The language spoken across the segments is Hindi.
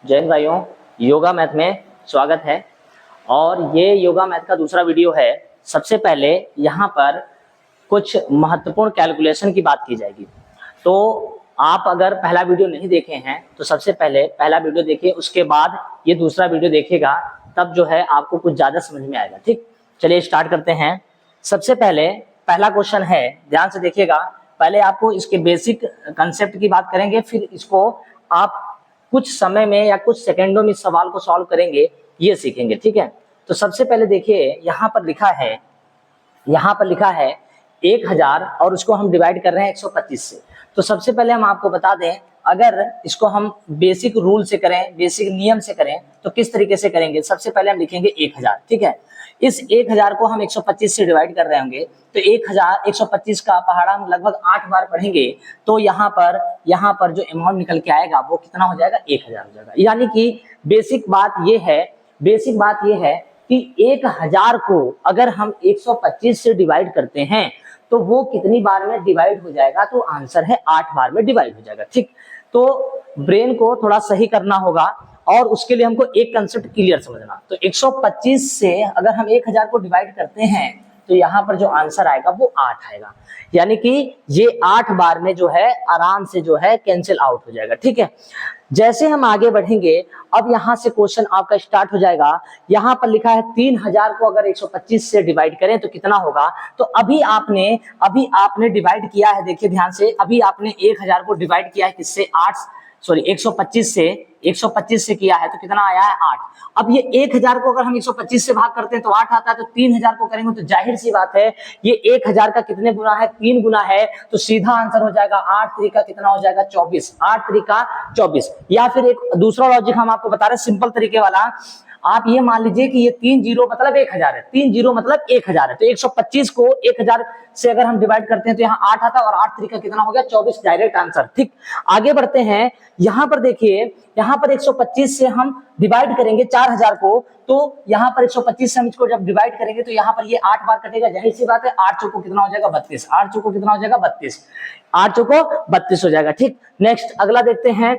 जय हिंद भाइयों, योगा मैथ में स्वागत है। और ये योगा मैथ का दूसरा वीडियो है। सबसे पहले यहाँ पर कुछ महत्वपूर्ण कैलकुलेशन की बात की जाएगी। तो आप अगर पहला वीडियो नहीं देखे हैं तो सबसे पहले पहला वीडियो देखिए, उसके बाद ये दूसरा वीडियो देखिएगा, तब जो है आपको कुछ ज़्यादा समझ में आएगा। ठीक, चलिए स्टार्ट करते हैं। सबसे पहले पहला क्वेश्चन है, ध्यान से देखिएगा। पहले आपको इसके बेसिक कंसेप्ट की बात करेंगे, फिर इसको आप कुछ समय में या कुछ सेकंडों में सवाल को सॉल्व करेंगे, ये सीखेंगे। ठीक है, तो सबसे पहले देखिए यहाँ पर लिखा है 1000 और उसको हम डिवाइड कर रहे हैं 125 से। तो सबसे पहले हम आपको बता दें, अगर इसको हम बेसिक रूल से करें, बेसिक नियम से करें तो किस तरीके से करेंगे। सबसे पहले हम लिखेंगे 1000। ठीक है, इस 1000 को हम 125 से डिवाइड कर रहे होंगे तो 125 का पहाड़ा हम लगभग 8 बार पढ़ेंगे तो यहाँ पर जो अमाउंट निकल के आएगा वो कितना हो जाएगा, 1000 हो जाएगा। यानी कि बेसिक बात ये है कि 1000 को अगर हम 125 से डिवाइड करते हैं तो वो कितनी बार में डिवाइड हो जाएगा, तो आंसर है 8 बार में डिवाइड हो जाएगा। ठीक, तो ब्रेन को थोड़ा सही करना होगा और उसके लिए हमको एक कंसेप्ट क्लियर समझना। तो 125 से अगर हम 1000 को डिवाइड करते हैं तो यहाँ पर जो आंसर आएगा वो 8 आएगा। यानी कि ये 8 बार में जो है आराम से जो है कैंसिल आउट हो जाएगा। ठीक है, जैसे हम आगे बढ़ेंगे, अब यहाँ से क्वेश्चन आपका स्टार्ट हो जाएगा। यहाँ पर लिखा है 3000 को अगर 125 से डिवाइड करें तो कितना होगा। तो अभी आपने डिवाइड किया है, देखिए ध्यान से, अभी आपने 1000 को डिवाइड किया है किससे, 125 से किया है तो कितना आया है, 8। अब ये 1000 को अगर हम 125 से भाग करते हैं तो 8 आता है, तो 3000 को करेंगे तो जाहिर सी बात है ये 1000 का कितने गुना है, 3 गुना है। तो सीधा आंसर हो जाएगा 8 3 कितना हो जाएगा, 24। 8 3 24। या फिर एक दूसरा लॉजिक हम आपको बता रहे हैं, सिंपल तरीके वाला। आप ये मान लीजिए कि ये 3 जीरो मतलब 1000 है, 3 जीरो मतलब 1000 है। तो 125 को 1000 से अगर हम डिवाइड करते हैं तो यहाँ 8 आता है और 8 3 कितना हो गया, 24, डायरेक्ट आंसर। ठीक, आगे बढ़ते हैं। यहाँ पर देखिए, यहाँ पर 125 से हम डिवाइड करेंगे 4000 को, तो यहाँ पर 125 से हम इसको जब डिवाइड करेंगे तो यहाँ पर ये 8 बार कटेगा, जाहिर सी बात है 8 चौको कितना हो जाएगा, 32। 8 चौको कितना हो जाएगा, 32। 8 चौको 32 हो जाएगा। ठीक, नेक्स्ट अगला देखते हैं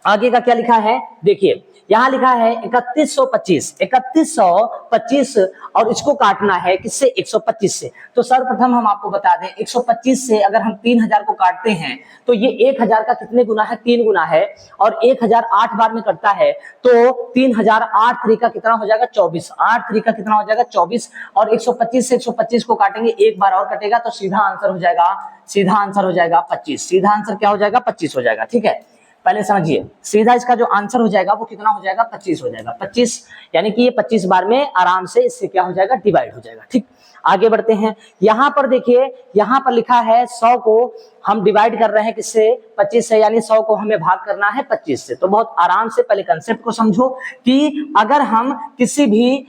आगे का क्या लिखा है। देखिए यहाँ लिखा है 3125 और इसको काटना है किससे, 125 से। तो सर्वप्रथम हम आपको बता दें, 125 से अगर हम 3000 को काटते हैं तो ये 1000 का कितने गुना है, 3 गुना है, और 1000 8 बार में कटता है तो 3000 8 3 कितना हो जाएगा, 24। 8 3 कितना हो जाएगा, 24। और 125 से 125 को काटेंगे, एक बार और कटेगा तो सीधा आंसर हो जाएगा 25। सीधा आंसर क्या हो जाएगा, 25 हो जाएगा। ठीक है, पहले समझिए, सीधा इसका जो आंसर हो जाएगा वो कितना हो जाएगा, 25 हो जाएगा। 25 यानी कि ये 25 बार में आराम से इससे क्या हो जाएगा, डिवाइड हो जाएगा। ठीक, आगे बढ़ते हैं। यहाँ पर देखिए, यहाँ पर लिखा है 100 को हम डिवाइड कर रहे हैं किससे, 25 से, यानी 100 को हमें भाग करना है 25 से। तो बहुत आराम से पहले कंसेप्ट को समझो कि अगर हम किसी भी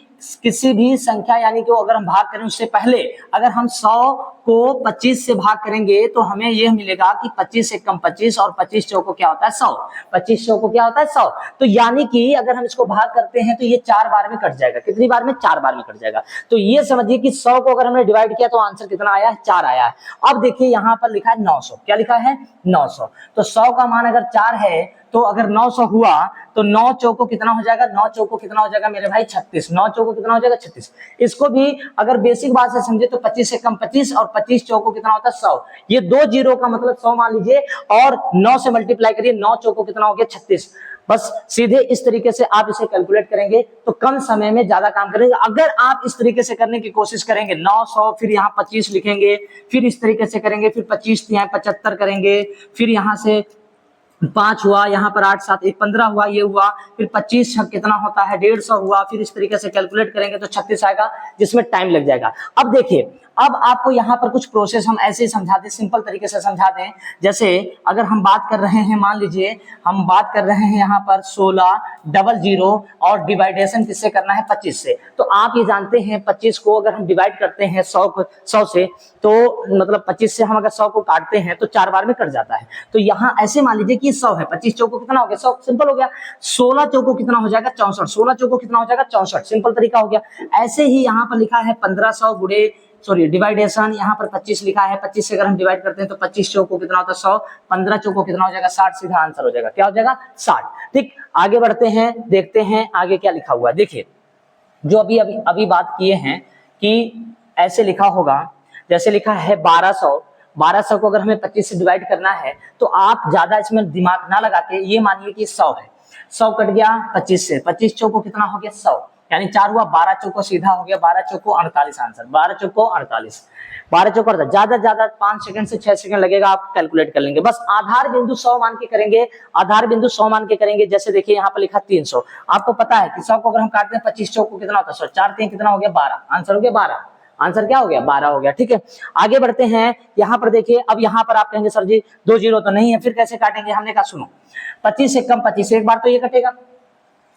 संख्या, यानी कि अगर हम भाग करें उससे पहले अगर हम 100 को 25 से भाग करेंगे तो हमें यह मिलेगा कि 25 से कम 25 और 25 चौको क्या होता है, 100। 25 चौको क्या होता है, 100। तो यानी कि अगर हम इसको भाग करते हैं तो ये 4 बार में कट जाएगा। कितनी बार में, 4 बार में कट जाएगा। तो ये समझिए कि 100 को अगर हमने डिवाइड किया तो आंसर कितना आया है, 4 आया है। अब देखिए यहाँ पर लिखा है 900। क्या लिखा है, 900। तो 100 का मान अगर 4 है तो अगर 900 हुआ तो 9 चौको कितना हो जाएगा, 9 चौको कितना हो जाएगा मेरे भाई, 36। 9 चौको कितना हो जाएगा, 36। इसको भी अगर बेसिक बात से समझे तो 25 से कम 25 और 25 चौको कितना होता है, 100। ये 2 जीरो का मतलब 100 मान लीजिए और 9 से मल्टीप्लाई करिए, 9 चौको कितना हो गया, 36। बस सीधे इस तरीके से आप इसे कैलकुलेट करेंगे तो कम समय में ज्यादा काम करेंगे। अगर आप इस तरीके से करने की कोशिश करेंगे, 900 फिर यहाँ 25 लिखेंगे, फिर इस तरीके से करेंगे, फिर 25 यहाँ 75 करेंगे, फिर यहाँ से 5 हुआ, यहाँ पर 8 7 1 15 हुआ, ये हुआ, फिर 25 कितना होता है, 150 हुआ, फिर इस तरीके से कैलकुलेट करेंगे तो 36 आएगा, जिसमें टाइम लग जाएगा। अब देखिए, अब आपको यहाँ पर कुछ प्रोसेस हम ऐसे ही समझा दें, सिंपल तरीके से समझा दें। जैसे अगर हम बात कर रहे हैं, मान लीजिए हम बात कर रहे हैं यहाँ पर 16 00 और डिवाइडेशन किससे करना है, 25 से। तो आप ये जानते हैं 25 को अगर हम डिवाइड करते हैं 100 से, तो मतलब 25 से हम अगर 100 को काटते हैं तो 4 बार में कट जाता है। तो यहाँ ऐसे मान लीजिए कि 100 है, 25 चौको कितना हो गया, 100, सिंपल हो गया। 16 चौको कितना हो जाएगा, 64। 16 चौको कितना हो जाएगा, 64, सिंपल तरीका हो गया। ऐसे ही यहाँ पर लिखा है 1500 गुणे सॉरी डिवाइडेशन, यहाँ पर 25 लिखा है, 25 से अगर हम डिवाइड करते हैं तो 25 चौको कितना होता है 100, 15 चौको कितना हो जाएगा 60, सीधा आंसर हो जाएगा, क्या हो जाएगा 60। ठीक, आगे बढ़ते हैं, देखते हैं आगे क्या लिखा हुआ है। देखिए जो अभी अभी अभी बात किए हैं कि ऐसे लिखा होगा, जैसे लिखा है 1200, 1200 को अगर हमें 25 से डिवाइड करना है तो आप ज्यादा इसमें दिमाग ना लगा के ये मानिए कि 100 है, 100 कट गया 25 से, 25 चौको कितना हो गया 100, यानी 4 हुआ, 12 चौको सीधा हो गया, 12 चौको 48 आंसर, 12 चौको 48, 12 चौको 48, ज्यादा ज्यादा 5 सेकंड से 6 सेकंड लगेगा, आप कैलकुलेट कर लेंगे। बस आधार बिंदु 100 मान के करेंगे, आधार बिंदु 100 मान के करेंगे। जैसे देखिए यहाँ पर लिखा 300, आपको पता है कि 100 को अगर हम काटते हैं 25 चौको कितना होता है 100, 4 3 कितना हो गया 12, आंसर हो गया 12, आंसर क्या हो गया 12 हो गया। ठीक है, आगे बढ़ते हैं, यहाँ पर देखिए, अब यहाँ पर आप कहेंगे सर जी 2 जीरो तो नहीं है, फिर कैसे काटेंगे? हमने कहा सुनो, 25 से कम 25 से एक बार तो ये कटेगा,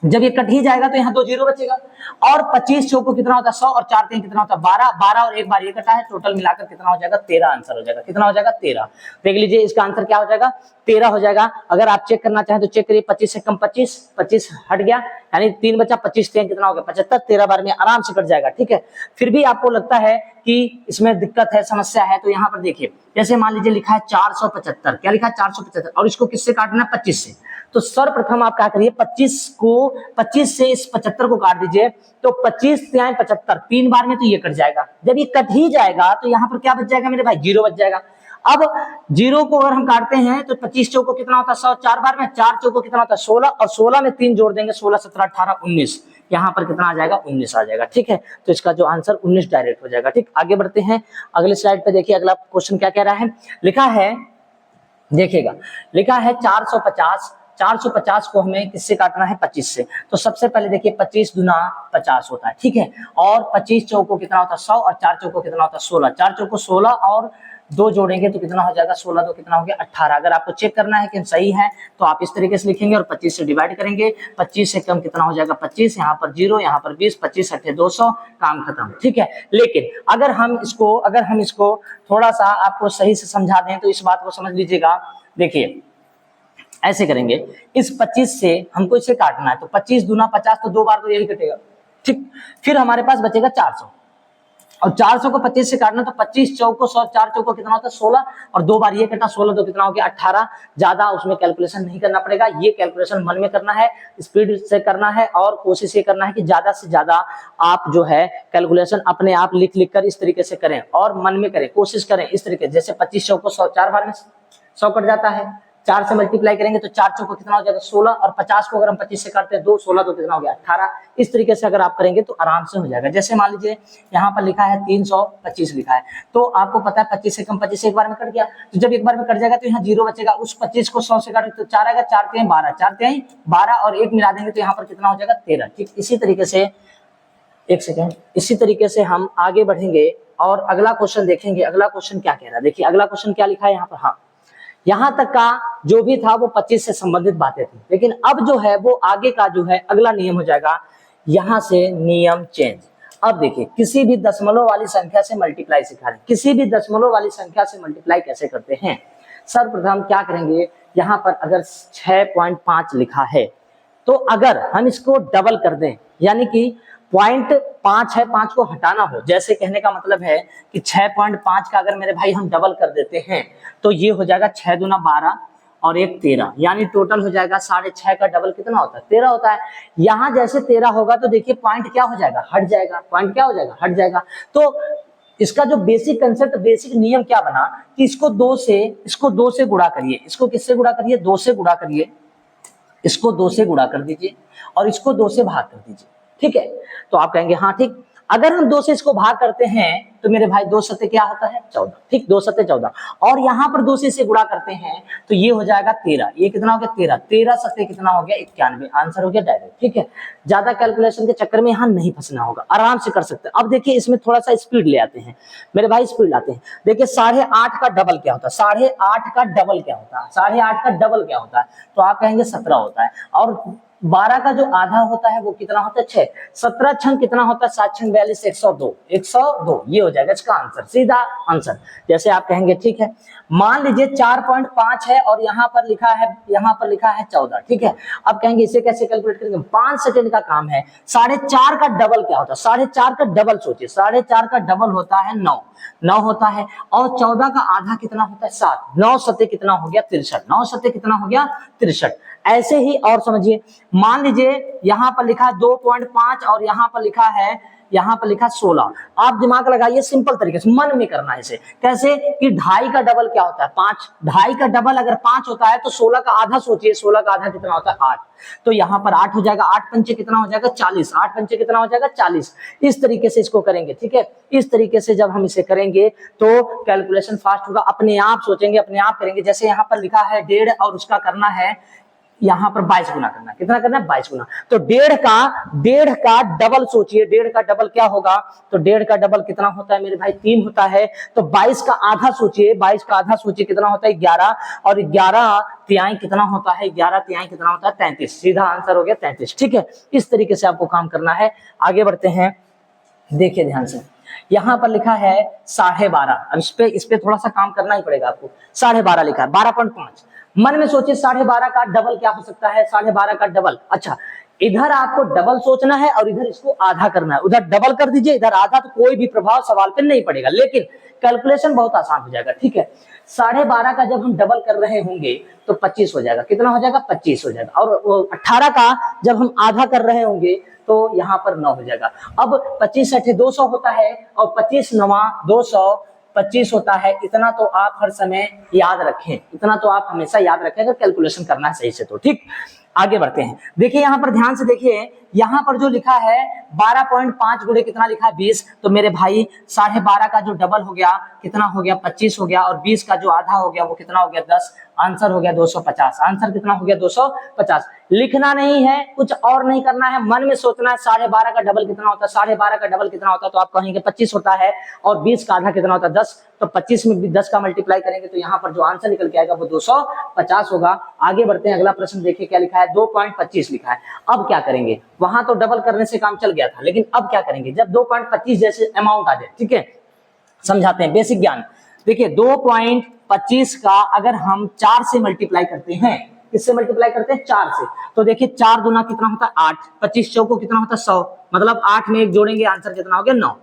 जब ये कट ही जाएगा तो यहाँ 2 जीरो बचेगा, और 25 चौको कितना होता है 100, और 4 3 कितना होता है 12, 12 और एक बार ये कटा है, टोटल मिलाकर कितना हो जाएगा 13 आंसर हो जाएगा। कितना हो जाएगा 13, देख लीजिए इसका आंसर क्या हो जाएगा 13 हो जाएगा। अगर आप चेक करना चाहें तो चेक करिए, 25 से कम 25, 25 हट गया, यानी 3 बचा, 25 3 कितना हो गया 75, 13 बार में आराम से कट जाएगा। ठीक है, फिर भी आपको लगता है कि इसमें दिक्कत है, समस्या है, तो यहाँ पर देखिए, जैसे मान लीजिए लिखा है 475, क्या लिखा है 475, और इसको किससे काटना है 25 से, तो सर्वप्रथम आप क्या करिए 25 से इस 75 को काट दीजिए, तो 25 3 75, 3 बार में तो ये कट जाएगा, जब ये कट ही जाएगा तो यहाँ पर क्या बच जाएगा मेरे भाई, जीरो बच जाएगा। अब जीरो को अगर हम काटते हैं तो 25 चौको कितना होता है 100, 4 बार में, 4 चौको कितना होता है 16, और 16 में 3 जोड़ देंगे, 16 17 18 19, यहाँ पर कितना आ जाएगा 19 आ जाएगा। ठीक है, तो इसका जो आंसर 19 डायरेक्ट हो जाएगा। ठीक, आगे बढ़ते हैं, अगले स्लाइड पे देखिए अगला क्वेश्चन क्या कह रहा है, लिखा है, देखिएगा लिखा है 450, 450 को हमें किससे काटना है 25 से, तो सबसे पहले देखिए 25 दुना 50 होता है। ठीक है, और 25 चौको कितना होता है 100, और 4 चौको कितना होता है 16, 4 चौको 16 और 2 जोड़ेंगे तो कितना हो जाएगा 16 तो कितना हो गया 18। अगर आपको चेक करना है कि सही है तो आप इस तरीके से लिखेंगे और 25 से डिवाइड करेंगे, 25 से कम कितना हो जाएगा 25, यहाँ पर 0, यहाँ पर 20, 25 अट्ठे 200, काम खत्म। ठीक है, लेकिन अगर हम इसको थोड़ा सा आपको सही से समझा दें तो इस बात को समझ लीजिएगा। देखिए ऐसे करेंगे, इस 25 से हमको इसे काटना है, तो 25 दूना 50, तो 2 बार तो यही कटेगा। ठीक, फिर हमारे पास बचेगा 400, और 400 को 25 से काटना, तो 25 चौको 100, 4 चौको कितना होता है 16, और 2 बार ये कटा 16 तो कितना हो गया 18। ज्यादा उसमें कैलकुलेशन नहीं करना पड़ेगा, ये कैलकुलेशन मन में करना है, स्पीड से करना है, और कोशिश ये करना है कि ज्यादा से ज्यादा आप जो है कैलकुलेशन अपने आप लिख लिख कर इस तरीके से करें, और मन में करें, कोशिश करें इस तरीके, जैसे 25 चौको 100, 4 बार में 100 कट जाता है, 4 से मल्टीप्लाई करेंगे तो 4 चौको कितना हो जाएगा 16, और 50 को अगर हम 25 से काटते हैं 2, 16 तो कितना हो गया 18। इस तरीके से अगर आप करेंगे तो आराम से हो जाएगा। जैसे मान लीजिए यहाँ पर लिखा है 325 लिखा है, तो आपको पता है 25 से कम 25 एक बार में कट गया, तो जब एक बार में कट जाएगा तो यहाँ 0 बचेगा, उस 25 को 100 से काटे तो 4 आएगा, 4 3 12, 4 3 12 और 1 मिला देंगे तो यहाँ पर कितना हो जाएगा 13। ठीक, इसी तरीके से, एक सेकेंड, इसी तरीके से हम आगे बढ़ेंगे और अगला क्वेश्चन देखेंगे। अगला क्वेश्चन क्या कह रहा है, देखिए अगला क्वेश्चन क्या लिखा है यहाँ पर। हाँ, यहां तक का जो भी था वो 25 से संबंधित बातें थी, लेकिन अब जो है वो आगे का जो है अगला नियम हो जाएगा, यहां से नियम चेंज। अब देखिए, किसी भी दशमलव वाली संख्या से मल्टीप्लाई सिखा रहे हैं, किसी भी दशमलव वाली संख्या से मल्टीप्लाई कैसे करते हैं। सर्वप्रथम क्या करेंगे, यहाँ पर अगर 6.5 लिखा है तो अगर हम इसको डबल कर दें, यानी कि 0.5 है, 5 को हटाना हो, जैसे कहने का मतलब है कि 6.5 का अगर मेरे भाई हम डबल कर देते हैं तो ये हो जाएगा 6 दूना 12 और 1 13, यानी टोटल हो जाएगा 6.5 का डबल कितना होता है 13 होता है। यहाँ जैसे 13 होगा तो देखिए पॉइंट क्या हो जाएगा, हट जाएगा, पॉइंट क्या हो जाएगा, हट जाएगा। तो इसका जो बेसिक कंसेप्ट, बेसिक नियम क्या बना कि इसको 2 से गुणा करिए, इसको किससे गुणा करिए, 2 से गुणा करिए, इसको 2 से गुणा कर दीजिए और इसको 2 से भाग कर दीजिए। ठीक है, तो आप कहेंगे हाँ ठीक, अगर हम 2 से इसको भाग करते हैं तो मेरे भाई 2 सत्ते क्या होता है 14। ठीक, 2 सत्ते 14, और यहाँ पर 2 से इसे गुणा करते हैं तो ये हो जाएगा 13, ये कितना हो गया 13, 13 सत्ते कितना हो गया 91, आंसर हो गया डायरेक्ट। ठीक है, ज्यादा कैलकुलेशन के चक्कर में यहाँ नहीं फंसना होगा, आराम से कर सकते हैं। अब देखिए इसमें थोड़ा सा स्पीड ले आते हैं मेरे भाई, स्पीड लाते हैं। देखिए 8.5 का डबल क्या होता है, 8.5 का डबल क्या होता है, 8.5 का डबल क्या होता है, तो आप कहेंगे 17 होता है, और 12 का जो आधा होता है वो कितना होता है 6, 17 छंग कितना होता है 7 छंग 42, 102, 102, ये हो जाएगा इसका आंसर, सीधा आंसर। जैसे आप कहेंगे ठीक है, मान लीजिए 4.5 है और यहाँ पर लिखा है 14, ठीक है। अब कहेंगे इसे कैसे कैलकुलेट करेंगे, 5 सेकंड का काम है, 4.5 का डबल क्या होता है, 4.5 का डबल सोचिए, 4.5 का डबल होता है 9 होता है, और 14 का आधा कितना होता है 7, 9 सत्ते कितना हो गया 63, 9 सत्ते कितना हो गया 63। ऐसे ही और समझिए, मान लीजिए यहाँ पर लिखा है 2.5 और यहाँ पर लिखा है 16। आप दिमाग लगाइए, सिंपल तरीके से मन में करना है इसे, कैसे कि 2.5 का डबल क्या होता है 5, 2.5 का डबल अगर 5 होता है तो 16 का आधा सोचिए, 16 का आधा कितना होता है 8, तो यहाँ पर 8 हो जाएगा, 8 पंचे कितना हो जाएगा 40, 8 पंचे कितना हो जाएगा 40। इस तरीके से इसको करेंगे, ठीक है। इस तरीके से जब हम इसे करेंगे तो कैलकुलेशन फास्ट होगा, अपने आप सोचेंगे, अपने आप करेंगे। जैसे यहाँ पर लिखा है 1.5 और उसका करना है यहाँ पर 22 गुना करना है, कितना करना है 22 गुना, तो 1.5 का डबल सोचिए, 1.5 का डबल क्या होगा, तो 1.5 का डबल कितना होता है मेरे भाई 3 होता है, तो 22 का आधा सोचिए, 22 का आधा सोचिए कितना होता है 11, और 11 तिहाई कितना होता है, 11 तिहाई कितना होता है 33, सीधा आंसर हो गया 33, ठीक है। इस तरीके से आपको काम करना है। आगे बढ़ते हैं, देखिए ध्यान से, यहाँ पर लिखा है 12.5, अब इस पे थोड़ा सा काम करना ही पड़ेगा आपको। 12.5 लिखा है 12.5, मन में सोचिए 12.5 का डबल क्या हो सकता है, 12.5 का डबल। अच्छा, इधर आपको डबल सोचना है और इधर इसको आधा करना है, उधर डबल कर दीजिए, इधर आधा, तो कोई भी प्रभाव सवाल पे नहीं पड़ेगा, लेकिन कैलकुलेशन बहुत आसान हो जाएगा, ठीक है। 12.5 का जब हम डबल कर रहे होंगे तो 25 हो जाएगा, कितना हो जाएगा 25 हो जाएगा, और 18 का जब हम आधा कर रहे होंगे तो यहाँ पर 9 हो जाएगा। अब 25 8 200 होता है, और 25 9 225 होता है। इतना तो आप हर समय याद रखें, इतना तो आप हमेशा याद रखें अगर कैलकुलेशन करना है सही से तो, ठीक। आगे बढ़ते हैं, देखिए यहाँ पर ध्यान से देखिए, यहाँ पर जो लिखा है 12.5 गुणे कितना लिखा है 20, तो मेरे भाई 12.5 का जो डबल हो गया कितना हो गया 25 हो गया, और 20 का जो आधा हो गया वो कितना हो गया 10, आंसर हो गया 250, आंसर कितना हो गया 250। लिखना नहीं है, कुछ और नहीं करना है, मन में सोचना है 12.5 का डबल कितना होता है, 12.5 का डबल कितना होता है, तो आप कहेंगे 25 होता है, और 20 का आधा कितना होता है 10, तो 25 में 10 का मल्टीप्लाई करेंगे तो यहाँ पर जो आंसर निकल के आएगा वो 250 होगा। आगे बढ़ते हैं, अगला प्रश्न देखिए क्या लिखा है, 2.25 लिखा है। अब क्या करेंगे, वहां तो डबल करने से काम चल गया था, लेकिन अब क्या करेंगे, जब 2.25 जैसे अमाउंट आ जाए, ठीक है, समझाते हैं बेसिक ज्ञान। देखिए 2.25 का अगर हम 4 से मल्टीप्लाई करते हैं, किससे मल्टीप्लाई करते हैं 4 से, तो देखिए 4 दूना कितना होता है 8, 25 चौको कितना होता है 100, मतलब 8 में 1 जोड़ेंगे आंसर कितना हो गया 9।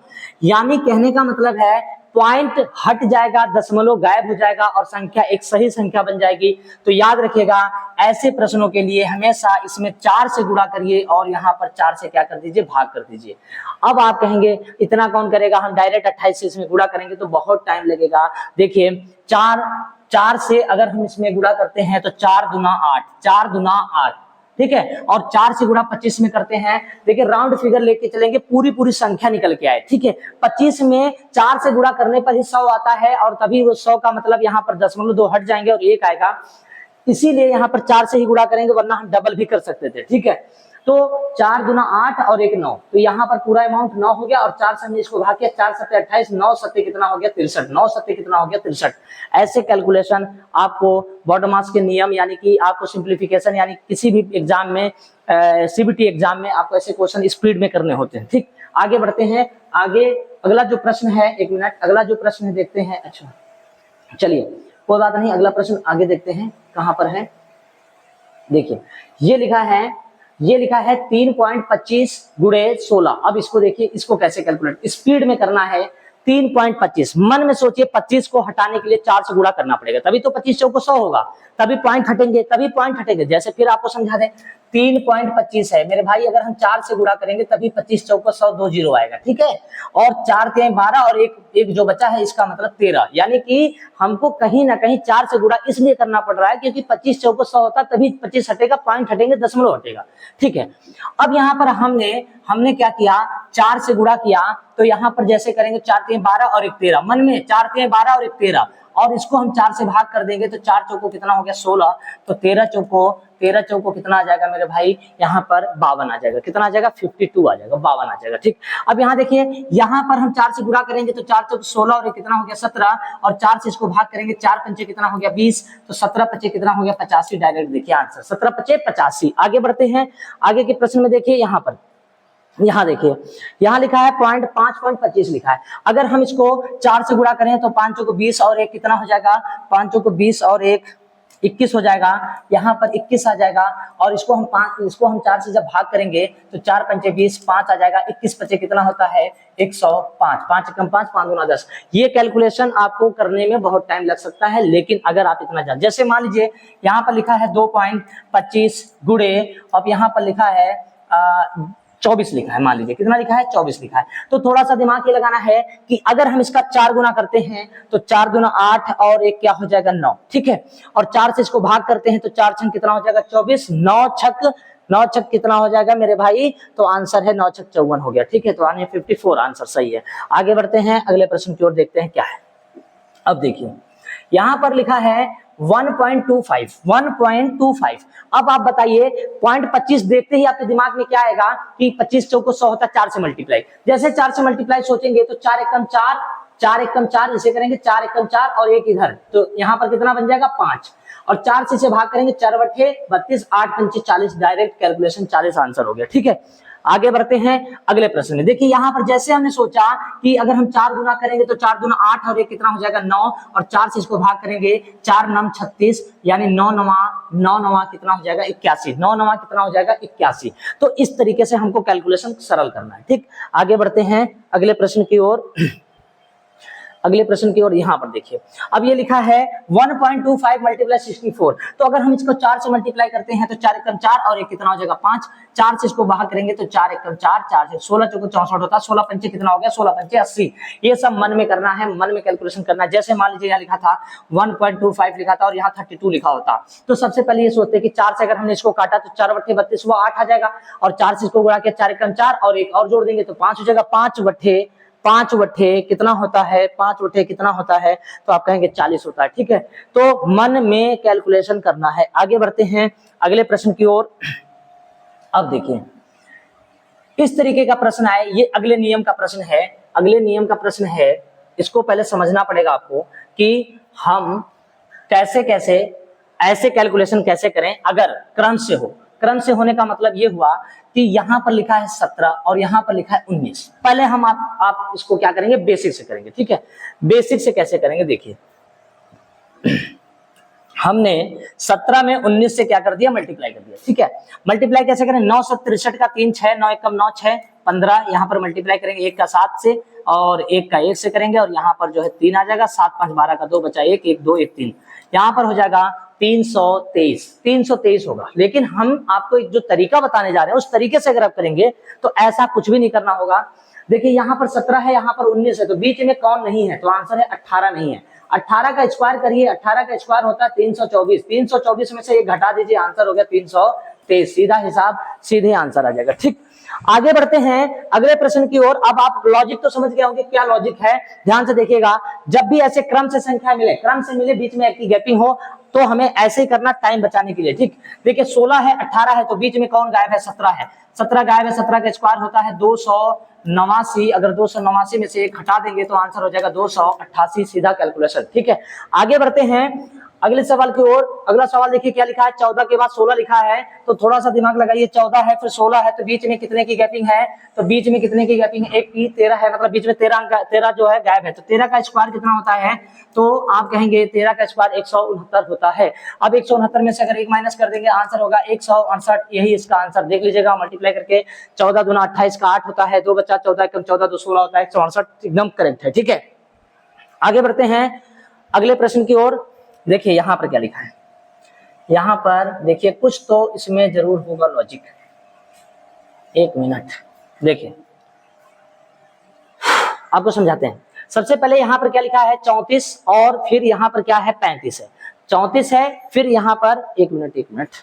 यानी कहने का मतलब है पॉइंट हट जाएगा, दशमलव गायब हो जाएगा और संख्या एक सही संख्या बन जाएगी। तो याद रखिएगा, ऐसे प्रश्नों के लिए हमेशा इसमें 4 से गुणा करिए और यहाँ पर 4 से क्या कर दीजिए, भाग कर दीजिए। अब आप कहेंगे इतना कौन करेगा, हम डायरेक्ट 28 से इसमें गुणा करेंगे तो बहुत टाइम लगेगा। देखिए 4 से अगर हम इसमें गुणा करते हैं तो 4 दूना 8, 4 दूना 8, ठीक है, और 4 से गुणा 25 में करते हैं, देखिए राउंड फिगर लेके चलेंगे, पूरी संख्या निकल के आए, ठीक है। 25 में 4 से गुणा करने पर ही 100 आता है, और तभी वो 100 का मतलब यहाँ पर 0.2 हट जाएंगे और 1 आएगा, इसीलिए यहाँ पर 4 से ही गुणा करेंगे, वरना हम डबल भी कर सकते थे, ठीक है। तो 4 दूना 8 और 1 9, तो यहाँ पर पूरा अमाउंट 9 हो गया, और 4 से हमने इसको भाग किया, 4 सत्ते 28, 9 सत्ते कितना हो गया 63, 9 सत्ते कितना हो गया 63। ऐसे कैलकुलेशन आपको बॉडमास के नियम, यानी कि आपको सिंप्लीफिकेशन, यानी किसी भी एग्जाम में, सीबीटी एग्जाम में आपको ऐसे क्वेश्चन स्पीड में करने होते हैं, ठीक। आगे बढ़ते हैं, आगे अगला जो प्रश्न है, 1 मिनट, अगला जो प्रश्न है देखते हैं। अच्छा चलिए कोई बात नहीं, अगला प्रश्न आगे देखते हैं कहां पर है। देखिए ये लिखा है 3.25 गुणे 16। अब इसको देखिए, इसको कैसे कैलकुलेट स्पीड में करना है। 3.25, मन में सोचिए 25 को हटाने के लिए 4 से गुणा करना पड़ेगा, तभी तो 25 चौको 100 होगा, तभी पॉइंट हटेंगे। जैसे फिर आपको समझा दें, 3.25 है मेरे भाई, अगर हम 4 से गुणा करेंगे तभी 25 चौको 100, 2 जीरो आएगा, ठीक है, और 4 के 12 और एक जो बचा है इसका मतलब 13, यानी कि हमको कहीं ना कहीं 4 से गुणा इसलिए करना पड़ रहा है क्योंकि 25 चौको 100 होता, तभी 25 हटेगा, पॉइंट हटेंगे, दशमलव हटेगा, ठीक है। अब यहाँ पर हमने क्या किया, 4 से गुणा किया, तो यहाँ पर जैसे करेंगे 4 के 12 और 1 13, मन में 4 के 12 और 1 13, और इसको हम 4 से भाग कर देंगे तो 4 चौको कितना हो गया 16, तो 13 चौको कितना आ जाएगा मेरे भाई, यहाँ पर 52 आ जाएगा, कितना आ जाएगा 52 आ जाएगा, 52 आ जाएगा, ठीक। अब यहाँ देखिए, यहाँ पर हम 4 से गुणा करेंगे तो 4 चौको 16 और कितना हो गया 17, और 4 से इसको भाग करेंगे, 4 पंचे कितना हो गया 20, तो 17 पचे कितना हो गया 85, डायरेक्ट देखिए आंसर 17 पचे 85। आगे बढ़ते हैं, आगे के प्रश्न में देखिए, यहाँ पर यहाँ देखिए, यहाँ लिखा है 5.25 लिखा है। अगर हम इसको 4 से गुणा करें तो 5 को 20 और 1 कितना हो जाएगा, 5 को 20 और 1 21 हो जाएगा। यहाँ पर 21 आ जाएगा और इसको हम 4 से जब भाग करेंगे तो 4 पंचे 20, 5 आ जाएगा। 21 पचे कितना होता है 105, 5 एकम 5, 5 दूना 10। ये कैलकुलेशन आपको करने में बहुत टाइम लग सकता है, लेकिन अगर आप इतना जान, जैसे मान लीजिए यहाँ पर लिखा है 2.25 गुणे, अब यहाँ पर लिखा है 24 लिखा है, मान लीजिए कितना लिखा है 24 लिखा है। तो थोड़ा सा दिमाग ये लगाना है कि अगर हम इसका 4 गुना करते हैं तो 4 दूना 8 और 1 क्या हो जाएगा 9, ठीक है। और 4 से इसको भाग करते हैं तो 4 छक कितना हो जाएगा 24, 9 छक कितना हो जाएगा मेरे भाई, तो आंसर है 9 छक 54 हो गया, ठीक है। तो आने 54 आंसर सही है। आगे बढ़ते हैं, अगले प्रश्न की ओर देखते हैं क्या है। अब देखिए यहां पर लिखा है 1.25। अब आप बताइए 0.25 देखते ही आपके दिमाग में क्या आएगा कि 25 चौको 100 होता है, 4 से मल्टीप्लाई। जैसे 4 से मल्टीप्लाई सोचेंगे तो 4 एकम 4, 4 एकम 4 इसे करेंगे 4 एकम 4 और 1 इधर, तो यहाँ पर कितना बन जाएगा 5। और 4 से इसे भाग करेंगे 4 बटे 32, 8 पंचे 40, डायरेक्ट कैलकुलेशन 40 आंसर हो गया, ठीक है। आगे बढ़ते हैं अगले प्रश्न में। देखिए यहाँ पर जैसे हमने सोचा कि अगर हम 4 गुना करेंगे तो 4 दूना 8 और 1 कितना हो जाएगा 9, और 4 से इसको भाग करेंगे 4 9 36, यानी 9 नवा कितना हो जाएगा 81, 9 नवा कितना हो जाएगा 81। तो इस तरीके से हमको कैलकुलेशन सरल करना है, ठीक। आगे बढ़ते हैं अगले प्रश्न की ओर। अगले प्रश्न की ओर यहाँ पर देखिए, अब ये लिखा है 1.25 मल्टीप्लाई 64। तो अगर हम इसको 4 से मल्टीप्लाई करते हैं तो 4 एकम 4 और 1 कितना हो जाएगा 5। 4 से इसको बाहर करेंगे तो 4 एकम 4, 4 से 16 चौको 64 होता है, 16 पंचे कितना हो गया 16 पंचे 80। ये सब मन में करना है, मन में कैलकुलेशन करना है। जैसे मान लीजिए यहाँ लिखा था 1.25 लिखा था और यहाँ 32 लिखा होता, तो सबसे पहले ये सोचते कि 4 से अगर हमने इसको काटा तो 4 बटे 32 वो 8 आ जाएगा, और 4 से इसको गुणा किया 4 एकम 4 और 1 और जोड़ देंगे तो 5 हो जाएगा। 5 बटे कितना होता है, 5 बटे कितना होता है, तो आप कहेंगे 40 होता है, ठीक है। तो मन में कैलकुलेशन करना है। आगे बढ़ते हैं अगले प्रश्न की ओर। अब देखिए इस तरीके का प्रश्न है, ये अगले नियम का प्रश्न है। अगले नियम का प्रश्न है, इसको पहले समझना पड़ेगा आपको कि हम कैसे कैसे ऐसे कैलकुलेशन कैसे करें अगर क्रम से हो। क्रम से होने का मतलब ये हुआ कि यहाँ पर लिखा है 17 और यहाँ पर लिखा है 19। पहले हम आप इसको क्या करेंगे, बेसिक से करेंगे, ठीक है। बेसिक से कैसे करेंगे, देखिए हमने 17 में 19 से क्या कर दिया, मल्टीप्लाई कर दिया, ठीक है। मल्टीप्लाई कैसे करें, 9 7 63 का 3 6, 9 एकम 9 6 15, यहाँ पर मल्टीप्लाई करेंगे 1 का 7 से और 1 का 1 से करेंगे, और यहाँ पर जो है 3 आ जाएगा, 7 5 12 का 2 बचा 1 1 2 1 3, यहाँ पर हो जाएगा 323 होगा। लेकिन हम आपको एक जो तरीका बताने जा रहे हैं उस तरीके से अगर आप करेंगे तो ऐसा कुछ भी नहीं करना होगा। देखिए यहाँ पर 17 है, यहाँ पर 19 है, तो बीच में कौन नहीं है, तो आंसर है 18 नहीं है। 18 का स्क्वायर करिए, 18 का स्क्वायर होता है 324, 324 में से एक घटा दीजिए, आंसर हो गया 323। सीधा हिसाब, सीधे आंसर आ जाएगा, ठीक। आगे बढ़ते हैं अगले प्रश्न की ओर। अब आप लॉजिक तो समझ गए होंगे, क्या लॉजिक है, ध्यान से देखिएगा। जब भी ऐसे क्रम से संख्या मिले, क्रम से मिले, बीच में एक की गैपिंग हो, तो हमें ऐसे ही करना टाइम बचाने के लिए, ठीक। देखिए 16 है, 18 है, तो बीच में कौन गायब है, 17 है। 17 गायब है, 17 का स्क्वायर होता है 289। अगर 289 में से एक हटा देंगे तो आंसर हो जाएगा 288। सीधा कैलकुलेशन, ठीक है। आगे बढ़ते हैं अगले सवाल की ओर। अगला सवाल देखिए क्या लिखा है, 14 के बाद 16 लिखा है, तो थोड़ा सा दिमाग लगाइए। 14 है फिर 16 है, तो बीच में कितने की गैपिंग है, तो बीच में कितने की गैपिंग है, 1 की 13 है, मतलब बीच में 13 जो है गायब है। तो 13 का स्क्वायर कितना होता है, तो आप कहेंगे 13 का स्क्वायर 169 होता है। अब 169 में से अगर 1 माइनस कर देंगे आंसर होगा 168। यही इसका आंसर, देख लीजिएगा मल्टीप्लाई करके। 14 दूना 28 का 8 होता है, 2 बचा 14 कम 14 2 16 होता है, 168 एकदम करेक्ट है, ठीक है। आगे बढ़ते हैं अगले प्रश्न की ओर। देखिए यहाँ पर क्या लिखा है, यहाँ पर देखिए कुछ तो इसमें जरूर होगा लॉजिक। एक मिनट देखिए आपको समझाते हैं। सबसे पहले यहाँ पर क्या लिखा है 34, और फिर यहाँ पर क्या है 35 है। 34 है, फिर यहाँ पर एक मिनट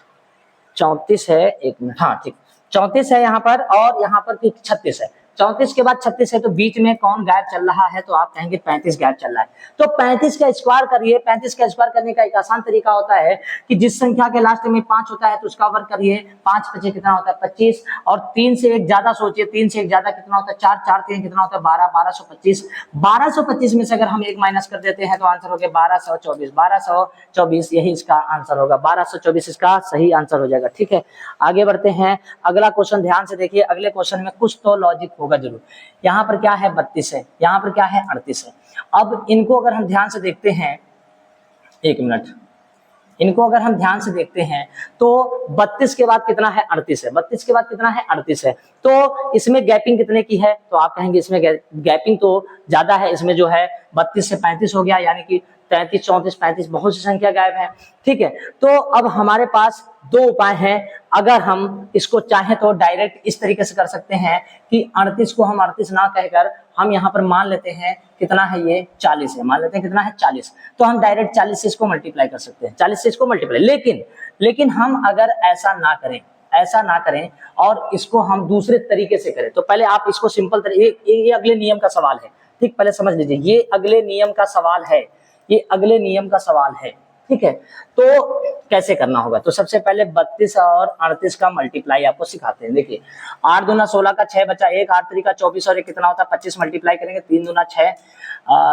34 है, एक मिनट, हाँ ठीक, 34 है यहाँ पर, और यहाँ पर 36 है। 34 के बाद 36 है, तो बीच में कौन गायब चल रहा है, तो आप कहेंगे 35 गायब चल रहा है। तो 35 का स्क्वायर करिए। 35 का स्क्वायर करने का एक आसान तरीका होता है कि जिस संख्या के लास्ट में 5 होता है तो उसका वर्ग करिए। 5 पचे कितना होता है 25, और 3 से एक ज्यादा सोचिए, 3 से एक ज्यादा कितना होता है 4, 4 3 कितना होता है 12, 1225। 1225 में से अगर हम एक माइनस कर देते हैं तो आंसर हो गया 1224। 1224 यही इसका आंसर होगा, 1224 इसका सही आंसर हो जाएगा। ठीक है, आगे बढ़ते हैं। अगला क्वेश्चन ध्यान से देखिए। अगले क्वेश्चन में कुछ तो लॉजिक होगा जरूर। यहाँ पर क्या है 32 है, यहाँ पर क्या है 38 है। अब इनको अगर हम ध्यान से देखते हैं, एक मिनट, इनको अगर हम ध्यान से देखते हैं तो 32 के बाद कितना है 38 है, 32 के बाद कितना है 38 है। तो इसमें गैपिंग कितने की है, तो आप कहेंगे इसमें गैपिंग तो ज्यादा है, इसमें जो है 32 से 35 हो गया, यानी कि 33, 34, 35 बहुत सी संख्या गायब है। ठीक है, तो अब हमारे पास दो उपाय हैं। अगर हम इसको चाहें तो डायरेक्ट इस तरीके से कर सकते हैं कि 38 को हम 38 ना कहकर हम यहाँ पर मान लेते हैं कितना है, ये 40 है, मान लेते हैं कितना है 40। तो हम डायरेक्ट 40 से इसको मल्टीप्लाई कर सकते हैं, 40 से इसको मल्टीप्लाई। लेकिन हम अगर ऐसा ना करें और इसको हम दूसरे तरीके से करें, तो पहले आप इसको सिंपल तरीके, ये अगले नियम का सवाल है। ठीक, पहले समझ लीजिए, ये अगले नियम का सवाल है, ये अगले नियम का सवाल है। ठीक है, तो कैसे करना होगा, तो सबसे पहले 32 और 38 का मल्टीप्लाई आपको सिखाते हैं। देखिए 8 दूना 16 का 6 बचा 1, 8 3 का 24 और 1 कितना होता है 25, मल्टीप्लाई करेंगे 3 दूना 6,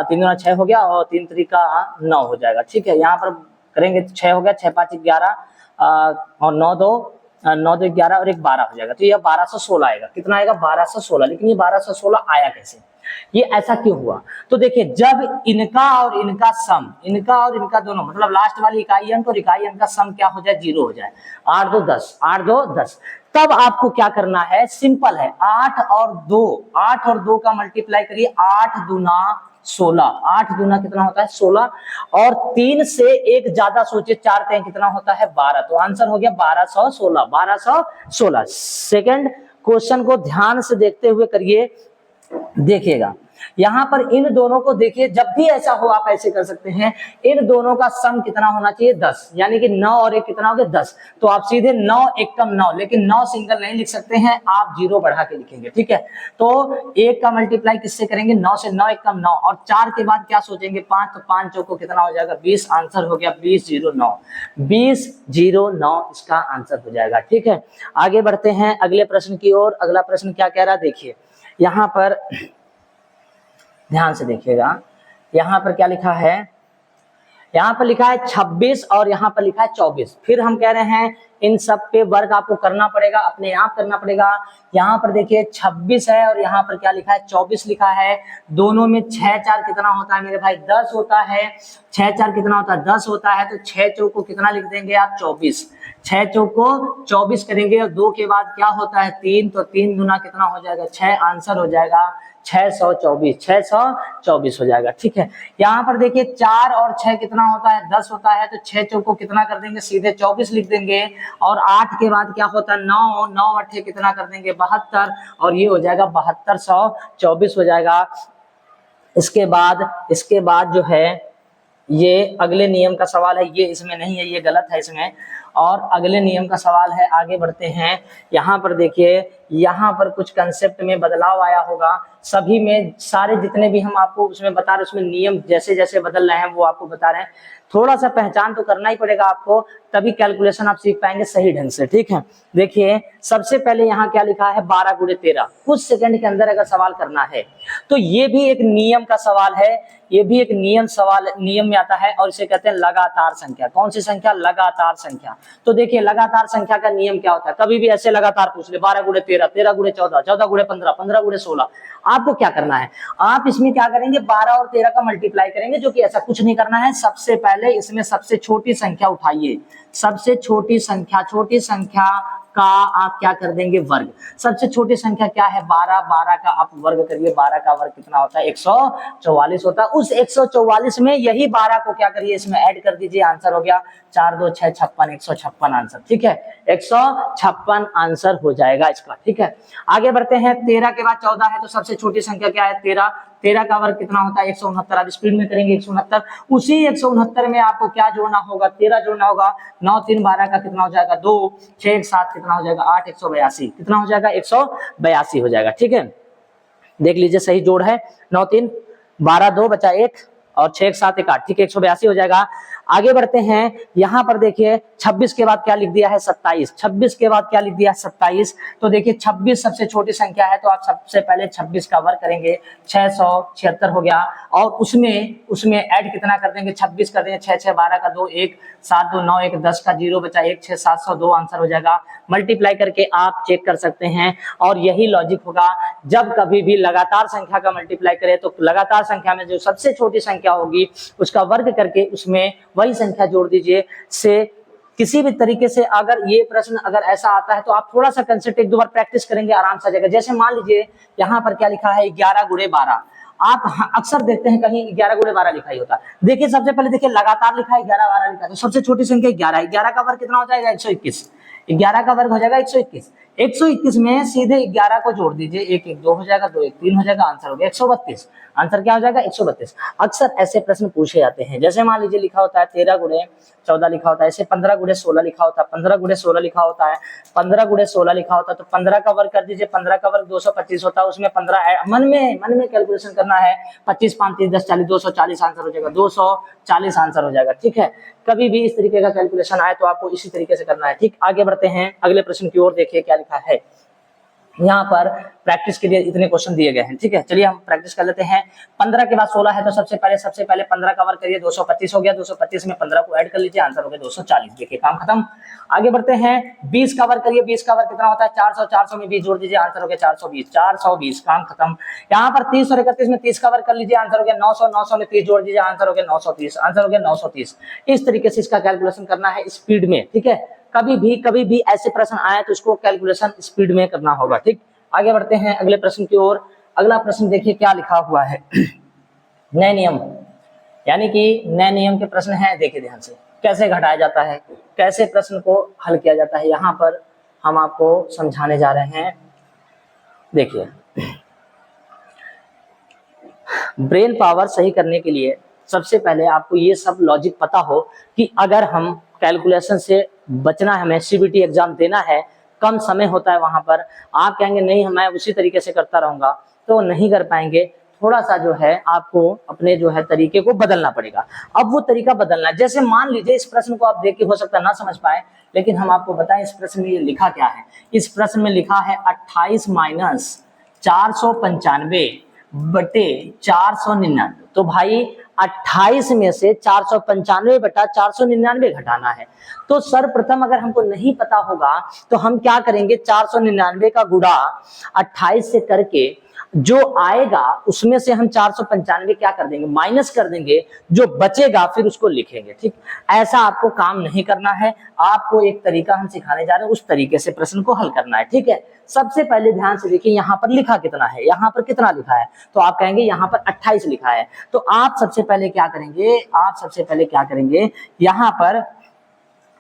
3 दूना 6 हो गया और 3 3 का 9 हो जाएगा। ठीक है, यहाँ पर करेंगे 6 हो गया, 6 5 11 और 9 2 11 और 1 12 हो जाएगा। तो ये 1216 आएगा, कितना आएगा 1216। लेकिन ये 1216 आया कैसे, ये ऐसा क्यों हुआ, तो देखिए जब इनका और इनका सम, इनका और इनका दोनों मतलब लास्ट वाली इकाई अंक और इकाई अंक का सम क्या हो जाए 0 हो जाए, 8 2 10, 8 2 10, तब आपको क्या करना है, सिंपल है, 8 और 2 का मल्टीप्लाई करिए, 8 दूना 16, 8 दूना कितना होता है 16, और 3 से एक ज्यादा सोचिए, 4 3 कितना होता है 12, तो आंसर हो गया 1216, 1216। सेकंड क्वेश्चन को ध्यान से देखते हुए करिए, देखिएगा यहां पर इन दोनों को देखिए, जब भी ऐसा हो आप ऐसे कर सकते हैं, इन दोनों का सम कितना होना चाहिए 10, यानी कि 9 और 1 कितना हो गया 10, तो आप सीधे 9 एकम 9, लेकिन 9 सिंगल नहीं लिख सकते हैं, आप 0 बढ़ा के लिखेंगे। ठीक है, तो 1 का मल्टीप्लाई किससे करेंगे 9 से, 9 एकम 9, और 4 के बाद क्या सोचेंगे 5, तो 5 चौको कितना हो जाएगा 20, आंसर हो गया 2009, 2009 इसका आंसर हो जाएगा। ठीक है, आगे बढ़ते हैं अगले प्रश्न की ओर। अगला प्रश्न क्या कह रहा है, देखिए यहां पर ध्यान से देखिएगा, यहां पर क्या लिखा है, यहाँ पर लिखा है 26 और यहाँ पर लिखा है 24। फिर हम कह रहे हैं इन सब पे वर्क आपको करना पड़ेगा, अपने आप करना पड़ेगा। यहाँ पर देखिए 26 है और यहाँ पर क्या लिखा है 24 लिखा है, दोनों में 6 4 कितना होता है मेरे भाई 10 होता है, 6 4 कितना होता है 10 होता है, तो 6 चौक को कितना लिख देंगे आप 24, 6 चौक को 24 करेंगे और 2 के बाद क्या होता है 3, तो 3 दूना कितना हो जाएगा 6, आंसर हो जाएगा 624, 624 हो जाएगा। ठीक है, यहाँ पर देखिए 4 और 6 कितना होता है 10 होता है, तो 6 चौक को कितना कर देंगे सीधे 24 लिख देंगे, और 8 के बाद क्या होता है 9, 9 अट्ठे कितना कर देंगे 72, और ये हो जाएगा 7224 हो जाएगा। इसके बाद जो है ये अगले नियम का सवाल है, ये इसमें नहीं है, ये गलत है इसमें, और अगले नियम का सवाल है, आगे बढ़ते हैं। यहाँ पर देखिए, यहाँ पर कुछ कंसेप्ट में बदलाव आया होगा, सभी में सारे जितने भी हम आपको उसमें बता रहे उसमें नियम जैसे जैसे बदल रहे हैं वो आपको बता रहे हैं, थोड़ा सा पहचान तो करना ही पड़ेगा आपको, तभी कैलकुलेशन आप सीख पाएंगे सही ढंग से। ठीक है, देखिए सबसे पहले यहाँ क्या लिखा है 12 गुणे 13, कुछ सेकंड के अंदर अगर सवाल करना है तो ये भी एक नियम का सवाल है, ये भी एक नियम में आता है, और इसे कहते हैं लगातार संख्या। कौन सी संख्या, लगातार संख्या। तो देखिए लगातार संख्या का नियम क्या होता है, कभी भी ऐसे लगातार पूछ ले 12 गुणे 13, 13 गुणे 14, 14 गुणे 15, 15 गुणे 16, आपको क्या करना है, आप इसमें क्या करेंगे 12 और 13 का मल्टीप्लाई करेंगे, जो कि ऐसा कुछ नहीं करना है। सबसे पहले इसमें सबसे छोटी संख्या उठाइए, सबसे छोटी संख्या का आप क्या कर देंगे वर्ग। सबसे छोटी संख्या क्या है 12, 12 का आप वर्ग करिए, 12 का वर्ग कितना होता है 144 होता है। उस 144 में यही 12 को क्या करिए इसमें ऐड कर दीजिए, आंसर हो गया 4 2 6 56, 156 आंसर। ठीक है, 156 आंसर हो जाएगा इसका। ठीक है, आगे बढ़ते हैं। 13 के बाद 14 है, तो सबसे छोटी संख्या क्या है 13, 13 का वर्ग कितना होता है 169, आप स्पीड में करेंगे 169, उसी 169 में आपको क्या जोड़ना होगा 13 जोड़ना होगा, 9 3 12 का कितना हो जाएगा 2, 6 1 7 कितना हो जाएगा 8, 182 कितना हो जाएगा 182 हो जाएगा। ठीक है, देख लीजिए सही जोड़ है, 9 3 12 2 बचा 1 और 6 1 7 1 8, ठीक है 182 हो जाएगा। आगे बढ़ते हैं, यहां पर देखिए 26 के बाद क्या लिख दिया है 27, 26 के बाद क्या लिख दिया है 27। तो देखिए 26 सबसे छोटी संख्या है, तो आप सबसे पहले 26 का वर्ग करेंगे, 676 हो गया, और उसमें ऐड कितना कर देंगे, 26 कर देंगे, 6 6 12 का 2 1 7 2 9 1 10 का 0 बचा 1 6 702 आंसर हो जाएगा। मल्टीप्लाई करके आप चेक कर सकते हैं, और यही लॉजिक होगा जब कभी भी लगातार संख्या का मल्टीप्लाई करें तो लगातार संख्या में जो सबसे छोटी संख्या होगी उसका वर्ग करके उसमें वही संख्या जोड़ दीजिए। से किसी भी तरीके से अगर ये प्रश्न अगर ऐसा आता है तो आप थोड़ा सा कंसेप्ट एक दो बार प्रैक्टिस करेंगे, आराम से आ जाएगा। जैसे मान लीजिए यहाँ पर क्या लिखा है 11 गुणे 12, आप अक्सर देखते हैं कहीं 11 गुणे 12 लिखा ही होता है। देखिए सबसे पहले देखिए लगातार लिखा है 11 12 लिखा है, तो सबसे छोटी संख्या 11 है, 11 का वर्ग कितना हो जाएगा 121, 11 का वर्ग हो जाएगा 121, 121 में सीधे 11 को जोड़ दीजिए, 1 1 2 हो जाएगा, 2 1 3 हो जाएगा, आंसर हो गया 132। आंसर क्या हो जाएगा 132। अक्सर ऐसे प्रश्न पूछे जाते हैं, जैसे मान लीजिए लिखा होता है 13 गुणे 14 लिखा होता है, ऐसे 15 गुणे 16 लिखा होता है, 15 गुणे 16 लिखा होता है, 15 गुणे 16 लिखा होता है, तो 15 का वर्ग कर दीजिए, 15 का वर्ग 225 होता है, उसमें 15 मन में कैलकुलेशन करना है, 25 5 30 10 40 240 आंसर हो जाएगा, 240 आंसर हो जाएगा, ठीक है। कभी भी इस तरीके का कैलकुलेशन आए तो आपको इसी तरीके से करना है, ठीक। आगे बढ़ते हैं अगले प्रश्न की ओर, देखिए क्या लिखा है यहाँ पर। प्रैक्टिस के लिए इतने क्वेश्चन दिए गए हैं, ठीक है, चलिए हम प्रैक्टिस कर लेते हैं। 15 के बाद 16 है, तो सबसे पहले 15 का वर्ग करिए, 225 हो गया, 225 में 15 को ऐड कर लीजिए, आंसर हो गया 240। देखिए काम खत्म। आगे बढ़ते हैं, 20 का वर्ग करिए, 20 का वर्ग कितना होता है 400, 400 में 20 जोड़ दीजिए, आंसर हो गया 420, 420। काम खत्म। यहाँ पर 30 और 31 में 30 का वर्ग कर लीजिए, आंसर हो गया 900, 900 में 30 जोड़ दीजिए, आंसर हो गया 930, आंसर हो गया 930। इस तरीके से इसका कैलकुलेशन करना है स्पीड में, ठीक है। कभी भी ऐसे प्रश्न आए तो इसको कैलकुलेशन स्पीड में करना होगा, ठीक। आगे बढ़ते हैं अगले प्रश्न की ओर। अगला प्रश्न देखिए क्या लिखा हुआ है नए नियम, यानी कि नए नियम के प्रश्न हैं। देखिए ध्यान से कैसे घटाया जाता है, कैसे प्रश्न को हल किया जाता है, यहाँ पर हम आपको समझाने जा रहे हैं। देखिए ब्रेन पावर सही करने के लिए सबसे पहले आपको ये सब लॉजिक पता हो कि अगर हम कैलकुलेशन से बचना है, हमें सीबीटी एग्जाम देना है, कम समय होता है वहां पर, आप कहेंगे नहीं मैं उसी तरीके से करता रहूंगा, तो नहीं कर पाएंगे। थोड़ा सा जो है आपको अपने जो है तरीके को बदलना पड़ेगा। अब वो तरीका बदलना, जैसे मान लीजिए इस प्रश्न को आप देख के हो सकता है ना समझ पाए, लेकिन हम आपको बताएं इस प्रश्न में लिखा क्या है। इस प्रश्न में लिखा है 28 माइनस 495 बटे 499। तो भाई 28 में से 495 बटा 499 घटाना है। तो सर्वप्रथम अगर हमको नहीं पता होगा तो हम क्या करेंगे, 499 का गुणा 28 से करके जो आएगा उसमें से हम 495 क्या कर देंगे, माइनस कर देंगे, जो बचेगा फिर उसको लिखेंगे, ठीक। ऐसा आपको काम नहीं करना है, आपको एक तरीका हम सिखाने जा रहे हैं, उस तरीके से प्रश्न को हल करना है, ठीक है। सबसे पहले ध्यान से देखिए यहाँ पर लिखा कितना है, यहाँ पर कितना लिखा है, तो आप कहेंगे यहाँ पर 28 लिखा है। तो आप सबसे पहले क्या करेंगे, यहाँ पर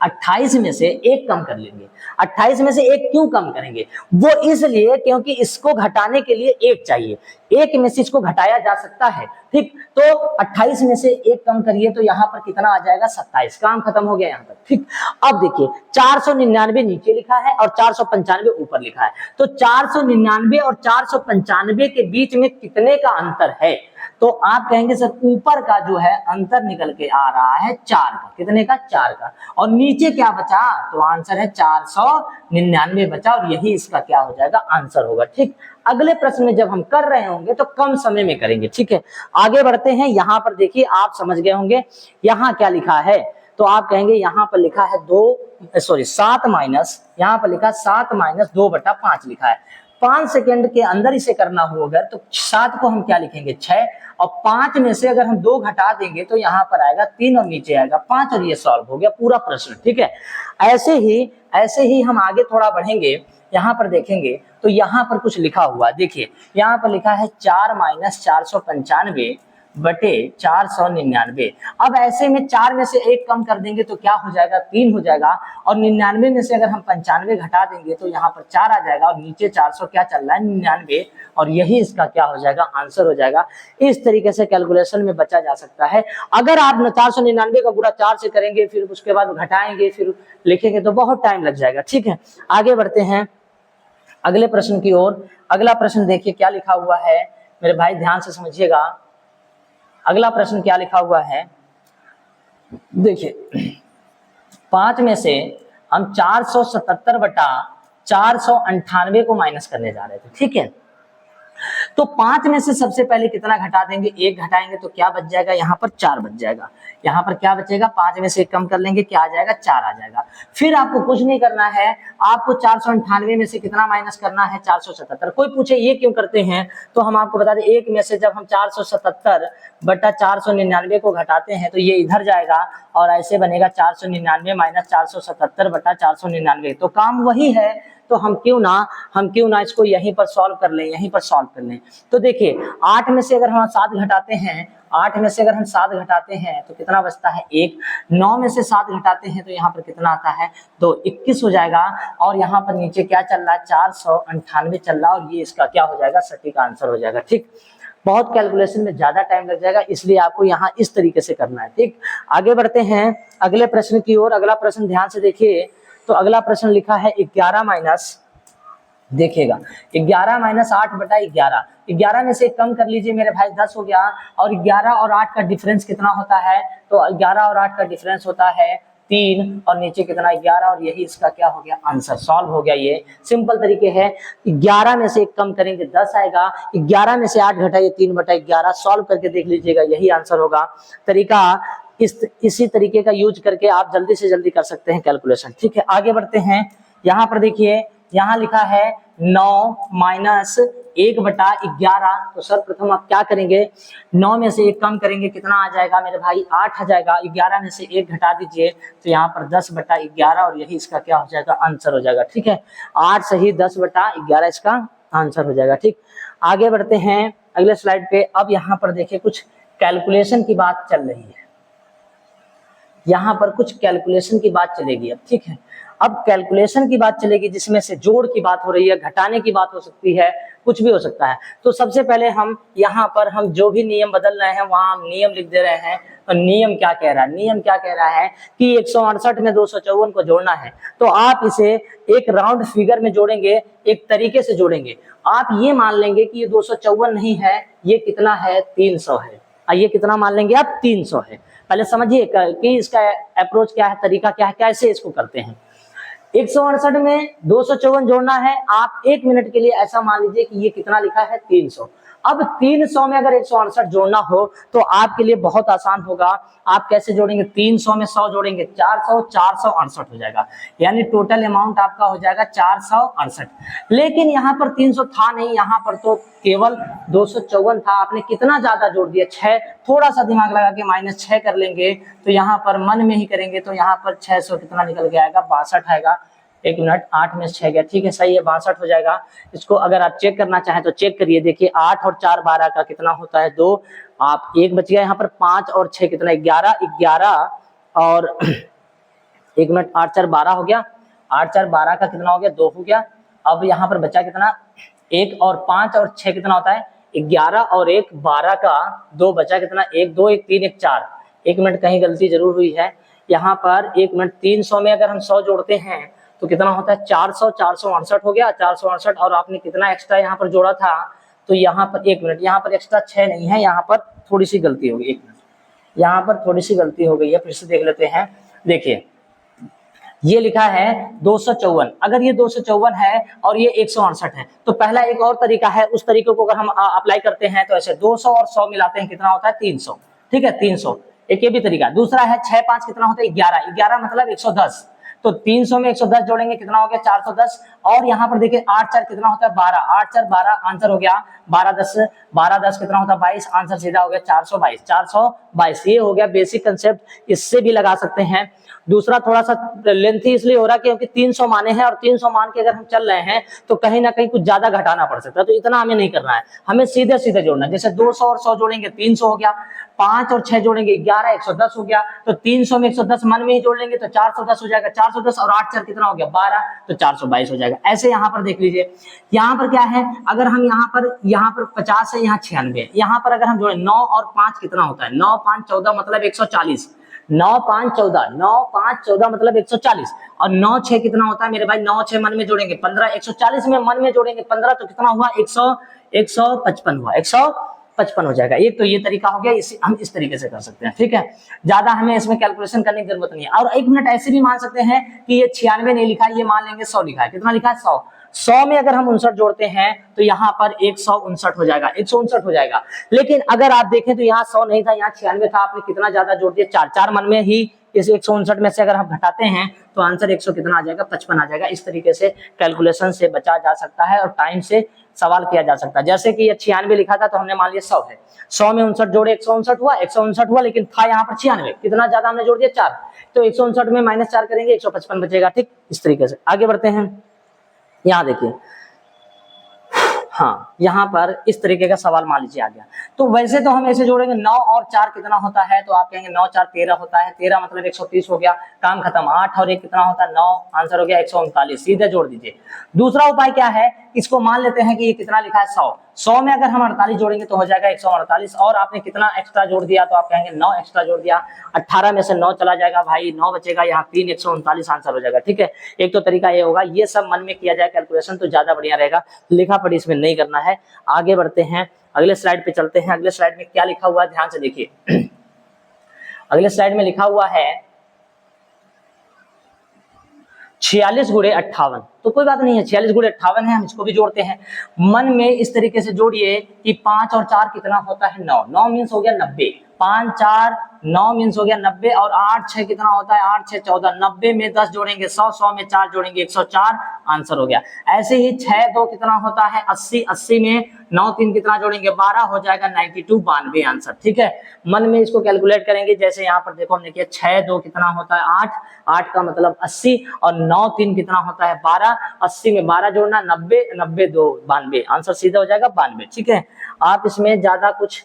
28 में से एक कम कर लेंगे। 28 में से एक क्यों कम करेंगे, वो इसलिए क्योंकि इसको घटाने के लिए एक चाहिए, एक में से इसको घटाया जा सकता है, ठीक। तो 28 में से एक कम करिए तो यहाँ पर कितना आ जाएगा 27। काम खत्म हो गया यहाँ पर, ठीक। अब देखिए 499 नीचे लिखा है और 495 ऊपर लिखा है, तो 499 और 495 के बीच में कितने का अंतर है, तो आप कहेंगे सर ऊपर का जो है अंतर निकल के आ रहा है 4 का, कितने का 4 का, और नीचे क्या बचा, तो आंसर है 499 बचा, और यही इसका क्या हो जाएगा आंसर होगा, ठीक। अगले प्रश्न में जब हम कर रहे होंगे तो कम समय में करेंगे, ठीक है। आगे बढ़ते हैं, यहाँ पर देखिए आप समझ गए होंगे यहाँ क्या लिखा है, तो आप कहेंगे यहाँ पर लिखा है 7 माइनस, यहाँ पर लिखा 7 माइनस 2 बटा 5 लिखा है। 5 सेकंड के अंदर इसे करना हो अगर, तो 7 को हम क्या लिखेंगे 6, और 5 में से अगर हम 2 घटा देंगे तो यहाँ पर आएगा 3 और नीचे आएगा 5, और ये सॉल्व हो गया पूरा प्रश्न, ठीक है। ऐसे ही हम आगे थोड़ा बढ़ेंगे, यहाँ पर देखेंगे तो यहाँ पर कुछ लिखा हुआ, देखिए यहाँ पर लिखा है 4 माइनस 495 बटे 499। अब ऐसे में 4 में से एक कम कर देंगे तो क्या हो जाएगा 3 हो जाएगा, और 99 में से अगर हम 95 घटा देंगे तो यहाँ पर 4 आ जाएगा, और नीचे 400 क्या चल रहा है 99, और यही इसका क्या हो जाएगा आंसर हो जाएगा। इस तरीके से कैलकुलेशन में बचा जा सकता है। अगर आप 499 का गुणा 4 से करेंगे, फिर उसके बाद घटाएंगे, फिर लिखेंगे तो बहुत टाइम लग जाएगा, ठीक है। आगे बढ़ते हैं, अगले प्रश्न की ओर। अगला प्रश्न देखिए क्या लिखा हुआ है, मेरे भाई ध्यान से समझिएगा। अगला प्रश्न क्या लिखा हुआ है, देखिए 5 में से हम 477 बटा 498 को माइनस करने जा रहे थे, ठीक है। तो 5 में से सबसे पहले कितना घटा देंगे, 1 घटाएंगे तो क्या बच जाएगा, यहाँ पर 4 बच जाएगा। यहाँ पर क्या बचेगा, 5 में से 1 कम कर लेंगे, क्या आ जाएगा, 4 आ जाएगा। फिर आपको कुछ नहीं करना है, आपको 498 में से कितना माइनस करना है, 477। कोई पूछे ये क्यों करते हैं, तो हम आपको बता दें, 1 में से जब हम 477 बटा 499 को घटाते हैं तो ये इधर जाएगा और ऐसे बनेगा 499 माइनस 477 बटा 499। तो काम वही है, तो हम क्यों ना इसको यहीं पर सॉल्व कर लें, यहीं पर सॉल्व कर लें। तो देखिए 8 में से अगर हम 7 घटाते हैं, 8 में से अगर हम 7 घटाते हैं तो कितना बचता है, 1। 9 में से 7 घटाते हैं तो यहाँ पर कितना आता है, तो 21 हो जाएगा। और यहाँ पर नीचे क्या चल रहा है, 498 चल रहा है, और ये इसका क्या हो जाएगा, सटीक आंसर हो जाएगा, ठीक। बहुत कैलकुलेशन में ज्यादा टाइम लग जाएगा, इसलिए आपको यहाँ इस तरीके से करना है, ठीक। आगे बढ़ते हैं अगले प्रश्न की ओर। अगला प्रश्न ध्यान से देखिए। तो अगला प्रश्न लिखा है 11 माइनस, देखिएगा 11 माइनस 8 बटा 11। 11 में से कम कर लीजिए मेरे भाई, 10 हो गया। और 11 और 8 का डिफरेंस कितना होता है, तो 11 और 8 का डिफरेंस होता है 3, और नीचे कितना 11, और यही इसका क्या हो गया, आंसर सॉल्व हो गया। ये सिंपल तरीके है, 11 में से 1 कम करेंगे 10 आएगा, 11 में से 8 घटाइए 3 बटा 11, सॉल्व करके देख लीजिएगा, यही आंसर होगा। तरीका इसी तरीके का यूज करके आप जल्दी से जल्दी कर सकते हैं कैलकुलेशन, ठीक है। आगे बढ़ते हैं। यहाँ पर देखिए, यहाँ लिखा है 9 माइनस 1 बटा 11। तो सर्वप्रथम आप क्या करेंगे, 9 में से 1 कम करेंगे, कितना आ जाएगा मेरे भाई, 8 आ जाएगा। 11 में से 1 घटा दीजिए तो यहाँ पर 10 बटा 11, और यही इसका क्या हो जाएगा, आंसर हो जाएगा, ठीक है। 8 सही 10 बटा 11 इसका आंसर हो जाएगा, ठीक। आगे बढ़ते हैं अगले स्लाइड पे। अब यहाँ पर देखिए कुछ कैलकुलेशन की बात चल रही है, यहाँ पर कुछ कैलकुलेशन की बात चलेगी अब, ठीक है। अब कैलकुलेशन की बात चलेगी जिसमें से जोड़ की बात हो रही है, घटाने की बात हो सकती है, कुछ भी हो सकता है। तो सबसे पहले हम यहाँ पर हम जो भी नियम बदल रहे हैं वहां हम नियम लिख दे रहे हैं। तो नियम क्या कह रहा है, नियम क्या कह रहा है कि 168 में 254 को जोड़ना है, तो आप इसे एक राउंड फिगर में जोड़ेंगे, एक तरीके से जोड़ेंगे। आप ये मान लेंगे कि ये 254 नहीं है, ये कितना है, 300 है। ये कितना मान लेंगे आप, 300 है। पहले समझिए कि इसका अप्रोच क्या है, तरीका क्या है, कैसे इसको करते हैं। 168 में 254 जोड़ना है, आप 1 मिनट के लिए ऐसा मान लीजिए कि ये कितना लिखा है, 300। अब 300 में अगर 168 जोड़ना हो तो आपके लिए बहुत आसान होगा। आप कैसे जोड़ेंगे, 300 में 100 जोड़ेंगे, 400, 468 हो जाएगा, यानी टोटल अमाउंट आपका हो जाएगा 468। लेकिन यहाँ पर 300 था नहीं, यहाँ पर तो केवल 254 था। आपने कितना ज्यादा जोड़ दिया, 6। थोड़ा सा दिमाग लगा के -6 कर लेंगे, तो यहाँ पर मन में ही करेंगे तो यहाँ पर 600 कितना निकल के आएगा, 62 आएगा। 1 मिनट, 8 में 6 गया, ठीक है, सही है, 62 हो जाएगा। इसको अगर आप चेक करना चाहें तो चेक करिए, देखिए 8 और 4 12 का कितना होता है, 2। आप 1 बच गया, यहाँ पर 5 और 6 कितना, 11 11 और 1 मिनट, 8 4 12 हो गया, 8 4 12 का कितना हो गया, 2 हो गया। अब यहाँ पर बचा कितना, 1 और 5 और 6 कितना होता है, 11 और 1 12 का 2 बचा कितना, 1 2 1 3 1 4। 1 मिनट, कहीं गलती जरूर हुई है यहाँ पर। 1 मिनट, 300 में अगर हम 100 जोड़ते हैं तो कितना होता है, 400, 468 हो गया, 468। और आपने कितना एक्स्ट्रा यहाँ पर जोड़ा था, तो यहाँ पर 1 मिनट, यहाँ पर एक्स्ट्रा 6 नहीं है, यहाँ पर थोड़ी सी गलती होगी, 1 मिनट, यहाँ पर थोड़ी सी गलती हो गई है, फिर से देख लेते हैं। देखिए ये लिखा है 254, अगर ये 254 है और ये 168 है, तो पहला एक और तरीका है, उस तरीके को अगर हम अप्लाई करते हैं तो ऐसे 200 और 100 मिलाते हैं, कितना होता है, 300, ठीक है, 300। एक ये भी तरीका। दूसरा है 6 5 कितना होता है, 11 11 मतलब 110। तो 300 में 110 जोड़ेंगे, कितना हो गया, 410। और यहाँ पर देखिए 8 4 कितना होता है, 12, 8 4 12, आंसर हो गया 12 10 कितना होता है, 22, आंसर सीधा हो गया 422, 422। ये हो गया बेसिक कंसेप्ट, इससे भी लगा सकते हैं। दूसरा थोड़ा सा लेंथी इसलिए हो रहा है क्योंकि 300 माने हैं, और 300 मान के अगर हम चल रहे हैं तो कहीं ना कहीं कुछ ज्यादा घटाना पड़ सकता है, तो इतना हमें नहीं करना है, हमें सीधे सीधे जोड़ना है। जैसे 200 और 100 जोड़ेंगे 300 हो गया, 5 और 6 जोड़ेंगे 11 110 हो गया। तो 300 में 110 मन में ही जोड़ लेंगे तो 410 हो जाएगा, 410 और 8 4 कितना हो गया, 12, तो 422 हो जाएगा। ऐसे यहाँ पर देख लीजिए, यहाँ पर क्या है, अगर हम यहाँ पर 50 है, यहाँ 96 है, यहाँ पर अगर हम जोड़े 9 और 5 कितना होता है, 9 5 14 मतलब 140। 9 5 14, 9 5 14 मतलब 140, और 9 6 कितना होता है मेरे भाई, 9 6 मन में जोड़ेंगे 15, 140 में मन में जोड़ेंगे 15 तो कितना हुआ 155 हुआ, 155 हो जाएगा। एक तो ये तरीका हो गया, इसे हम इस तरीके से कर सकते हैं, ठीक है, ज्यादा हमें इसमें कैलकुलेशन करने की जरूरत नहीं है। और 1 मिनट ऐसे भी मान सकते हैं कि ये 96 नहीं लिखा है, ये मान लेंगे 100 लिखा है, कितना लिखा है 100, 100 में अगर हम 59 जोड़ते हैं तो यहाँ पर 159 हो जाएगा, 159 हो जाएगा। लेकिन अगर आप देखें तो यहाँ 100 नहीं था, यहाँ 96 था, आपने कितना ज्यादा जोड़ दिया, 4 मन में ही इस 159 में से अगर हम घटाते हैं तो आंसर 100 कितना आ जाएगा, 55 आ जाएगा। इस तरीके से कैलकुलेशन से बचा जा सकता है और टाइम से सवाल किया जा सकता है। जैसे कि ये 96 लिखा था तो हमने मान लिया 100 है, 100 में 59 जोड़े 159 हुआ, 159 हुआ, लेकिन था यहाँ पर 96, कितना ज्यादा हमने जोड़ दिया 4, तो 159 में -4 करेंगे 155 बचेगा, ठीक। इस तरीके से आगे बढ़ते हैं। यहाँ देखिए, हाँ यहाँ पर इस तरीके का सवाल मान लीजिए आ गया, तो वैसे तो हम ऐसे जोड़ेंगे 9 और 4 कितना होता है, तो आप कहेंगे 9 4 13 होता है, 13 मतलब 130 हो गया, काम खत्म। 8 और 1 कितना होता है 9, आंसर हो गया 139, सीधे जोड़ दीजिए। दूसरा उपाय क्या है, इसको मान लेते हैं कि ये कितना लिखा है 100, 100 में अगर हम 48 जोड़ेंगे तो हो जाएगा 148, और आपने कितना एक्स्ट्रा जोड़ दिया, तो आप कहेंगे 9 एक्स्ट्रा जोड़ दिया, 18 में से 9 चला जाएगा भाई, 9 बचेगा, यहाँ 3 139 आंसर हो जाएगा, ठीक है। एक तो तरीका ये होगा, ये सब मन में किया जाए कैलकुलेशन तो ज्यादा बढ़िया रहेगा, लिखा पढ़ी इसमें नहीं करना है। आगे बढ़ते हैं, अगले स्लाइड पे चलते हैं। अगले स्लाइड में क्या लिखा हुआ है ध्यान से देखिए। अगले स्लाइड में लिखा हुआ है 46 गुणे 58, तो कोई बात नहीं है, 46 गुणे 58 है, हम इसको भी जोड़ते हैं। मन में इस तरीके से जोड़िए कि 5 और 4 कितना होता है 9, 9 मीन्स हो गया 90, 5 4 9 मीन्स हो गया 90, और 8 6 कितना होता है 8 6 14, 90 में 10 जोड़ेंगे 100, 100 में 4 जोड़ेंगे 104, आंसर हो गया। ऐसे ही 6 2 कितना होता है 80, 80 में 9 3 कितना जोड़ेंगे 12, हो जाएगा 92, 92 आंसर, ठीक है। मन में इसको कैलकुलेट करेंगे, जैसे यहाँ पर देखो हमने किया 6 2 कितना होता है 8, 8 का मतलब 80, और 9 3 कितना होता है 12, 80 में 12 जोड़ना 90, 90 2 92, आंसर सीधा हो जाएगा 92, ठीक है। आप इसमें ज्यादा कुछ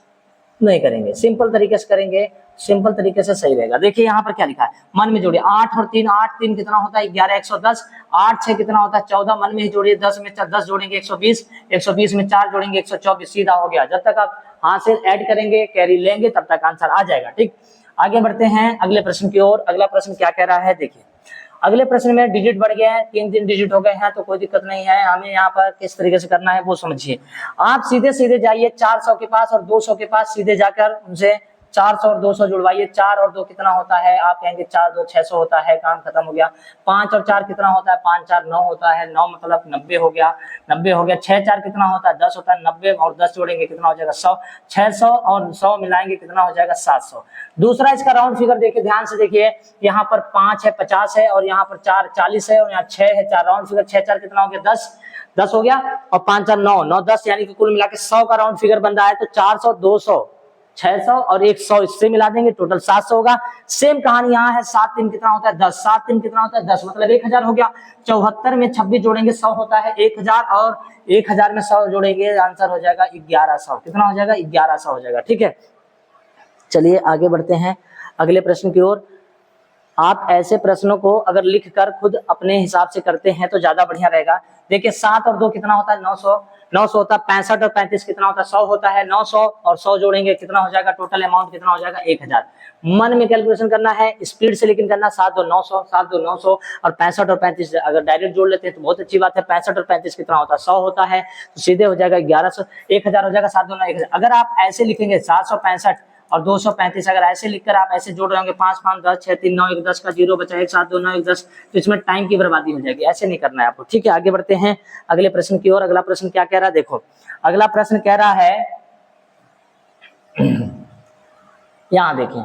नहीं करेंगे, सिंपल तरीके से करेंगे, सिंपल तरीके से सही रहेगा। देखिए यहाँ पर क्या लिखा है, मन में जोड़िए 8 और 3, 8 3 कितना होता है 11 110, 8 6 कितना होता है 14, मन में ही जोड़िए, 10 में 10 जोड़ेंगे 120, 120 में 4 जोड़ेंगे 124, सीधा हो गया। जब तक आप हाथ से ऐड करेंगे कैरी लेंगे तब तक आंसर आ जाएगा, ठीक। आगे बढ़ते हैं अगले प्रश्न की ओर। अगला प्रश्न क्या कह रहा है देखिए, अगले प्रश्न में डिजिट बढ़ गया है, 3 डिजिट हो गए हैं, तो कोई दिक्कत नहीं है, हमें यहाँ पर किस तरीके से करना है वो समझिए। आप सीधे सीधे जाइए 400 के पास और 200 के पास, सीधे जाकर उनसे 400 और 200 जुड़वाइए। 4 और 2 कितना होता है, आप कहेंगे 4 2 600 होता है, काम खत्म हो गया। 5 और 4 कितना होता है, 5 4 9 होता है, 9 मतलब 90 हो गया, 90 हो गया। 6 4 कितना होता है 10 होता है, 90 और 10 जोड़ेंगे कितना हो जाएगा 100, 600 और 100 मिलाएंगे कितना हो जाएगा 700। दूसरा इसका राउंड फिगर देखिए, ध्यान से देखिए, यहाँ पर 5 है 50 है, और यहाँ पर 4 40 है, और यहाँ 6 है 4, राउंड फिगर 6 4 कितना हो गया 10 हो गया, और 5 4 9 9 10, यानी कि कुल मिला के 100 का राउंड फिगर बन रहा है। तो 400 200 600 और 100 इससे मिला देंगे, टोटल 700 होगा। सेम कहानी यहाँ है, 7 3 कितना होता है 10, 7 3 कितना होता है 10, मतलब 1000 हो गया। 74 में 26 जोड़ेंगे 100 होता है 1000, और 1000 में 100 जोड़ेंगे आंसर हो जाएगा 1100, कितना हो जाएगा 1100 हो जाएगा, ठीक है। चलिए आगे बढ़ते हैं अगले प्रश्न की ओर। आप ऐसे प्रश्नों को अगर लिखकर खुद अपने हिसाब से करते हैं तो ज्यादा बढ़िया रहेगा। देखिए 7 और 2 कितना होता है 900, 900 होता है। 65 और 35 कितना होता है 100 होता है, 900 और 100 जोड़ेंगे कितना हो जाएगा, टोटल अमाउंट कितना हो जाएगा 1000। मन में कैलकुलेशन करना है, स्पीड से लेकिन करना, 7 2 900, 7 2 900, और 65 और 35 अगर डायरेक्ट जोड़ लेते हैं तो बहुत अच्छी बात है। 65 और 35 कितना होता है 100 होता है, तो सीधे हो जाएगा 1100, 1000 हो जाएगा, 7 2 9 1000। अगर आप ऐसे लिखेंगे 765 और 235, अगर ऐसे लिखकर आप ऐसे जोड़ रहे होंगे 5 5 10 6 3 9 1 10 का 0 बचा 1 7 2 9 1 10, तो इसमें टाइम की बर्बादी हो जाएगी, ऐसे नहीं करना है आपको, ठीक है। आगे बढ़ते हैं अगले प्रश्न की ओर। अगला प्रश्न क्या कह रहा है देखो, अगला प्रश्न कह रहा है यहाँ देखिए,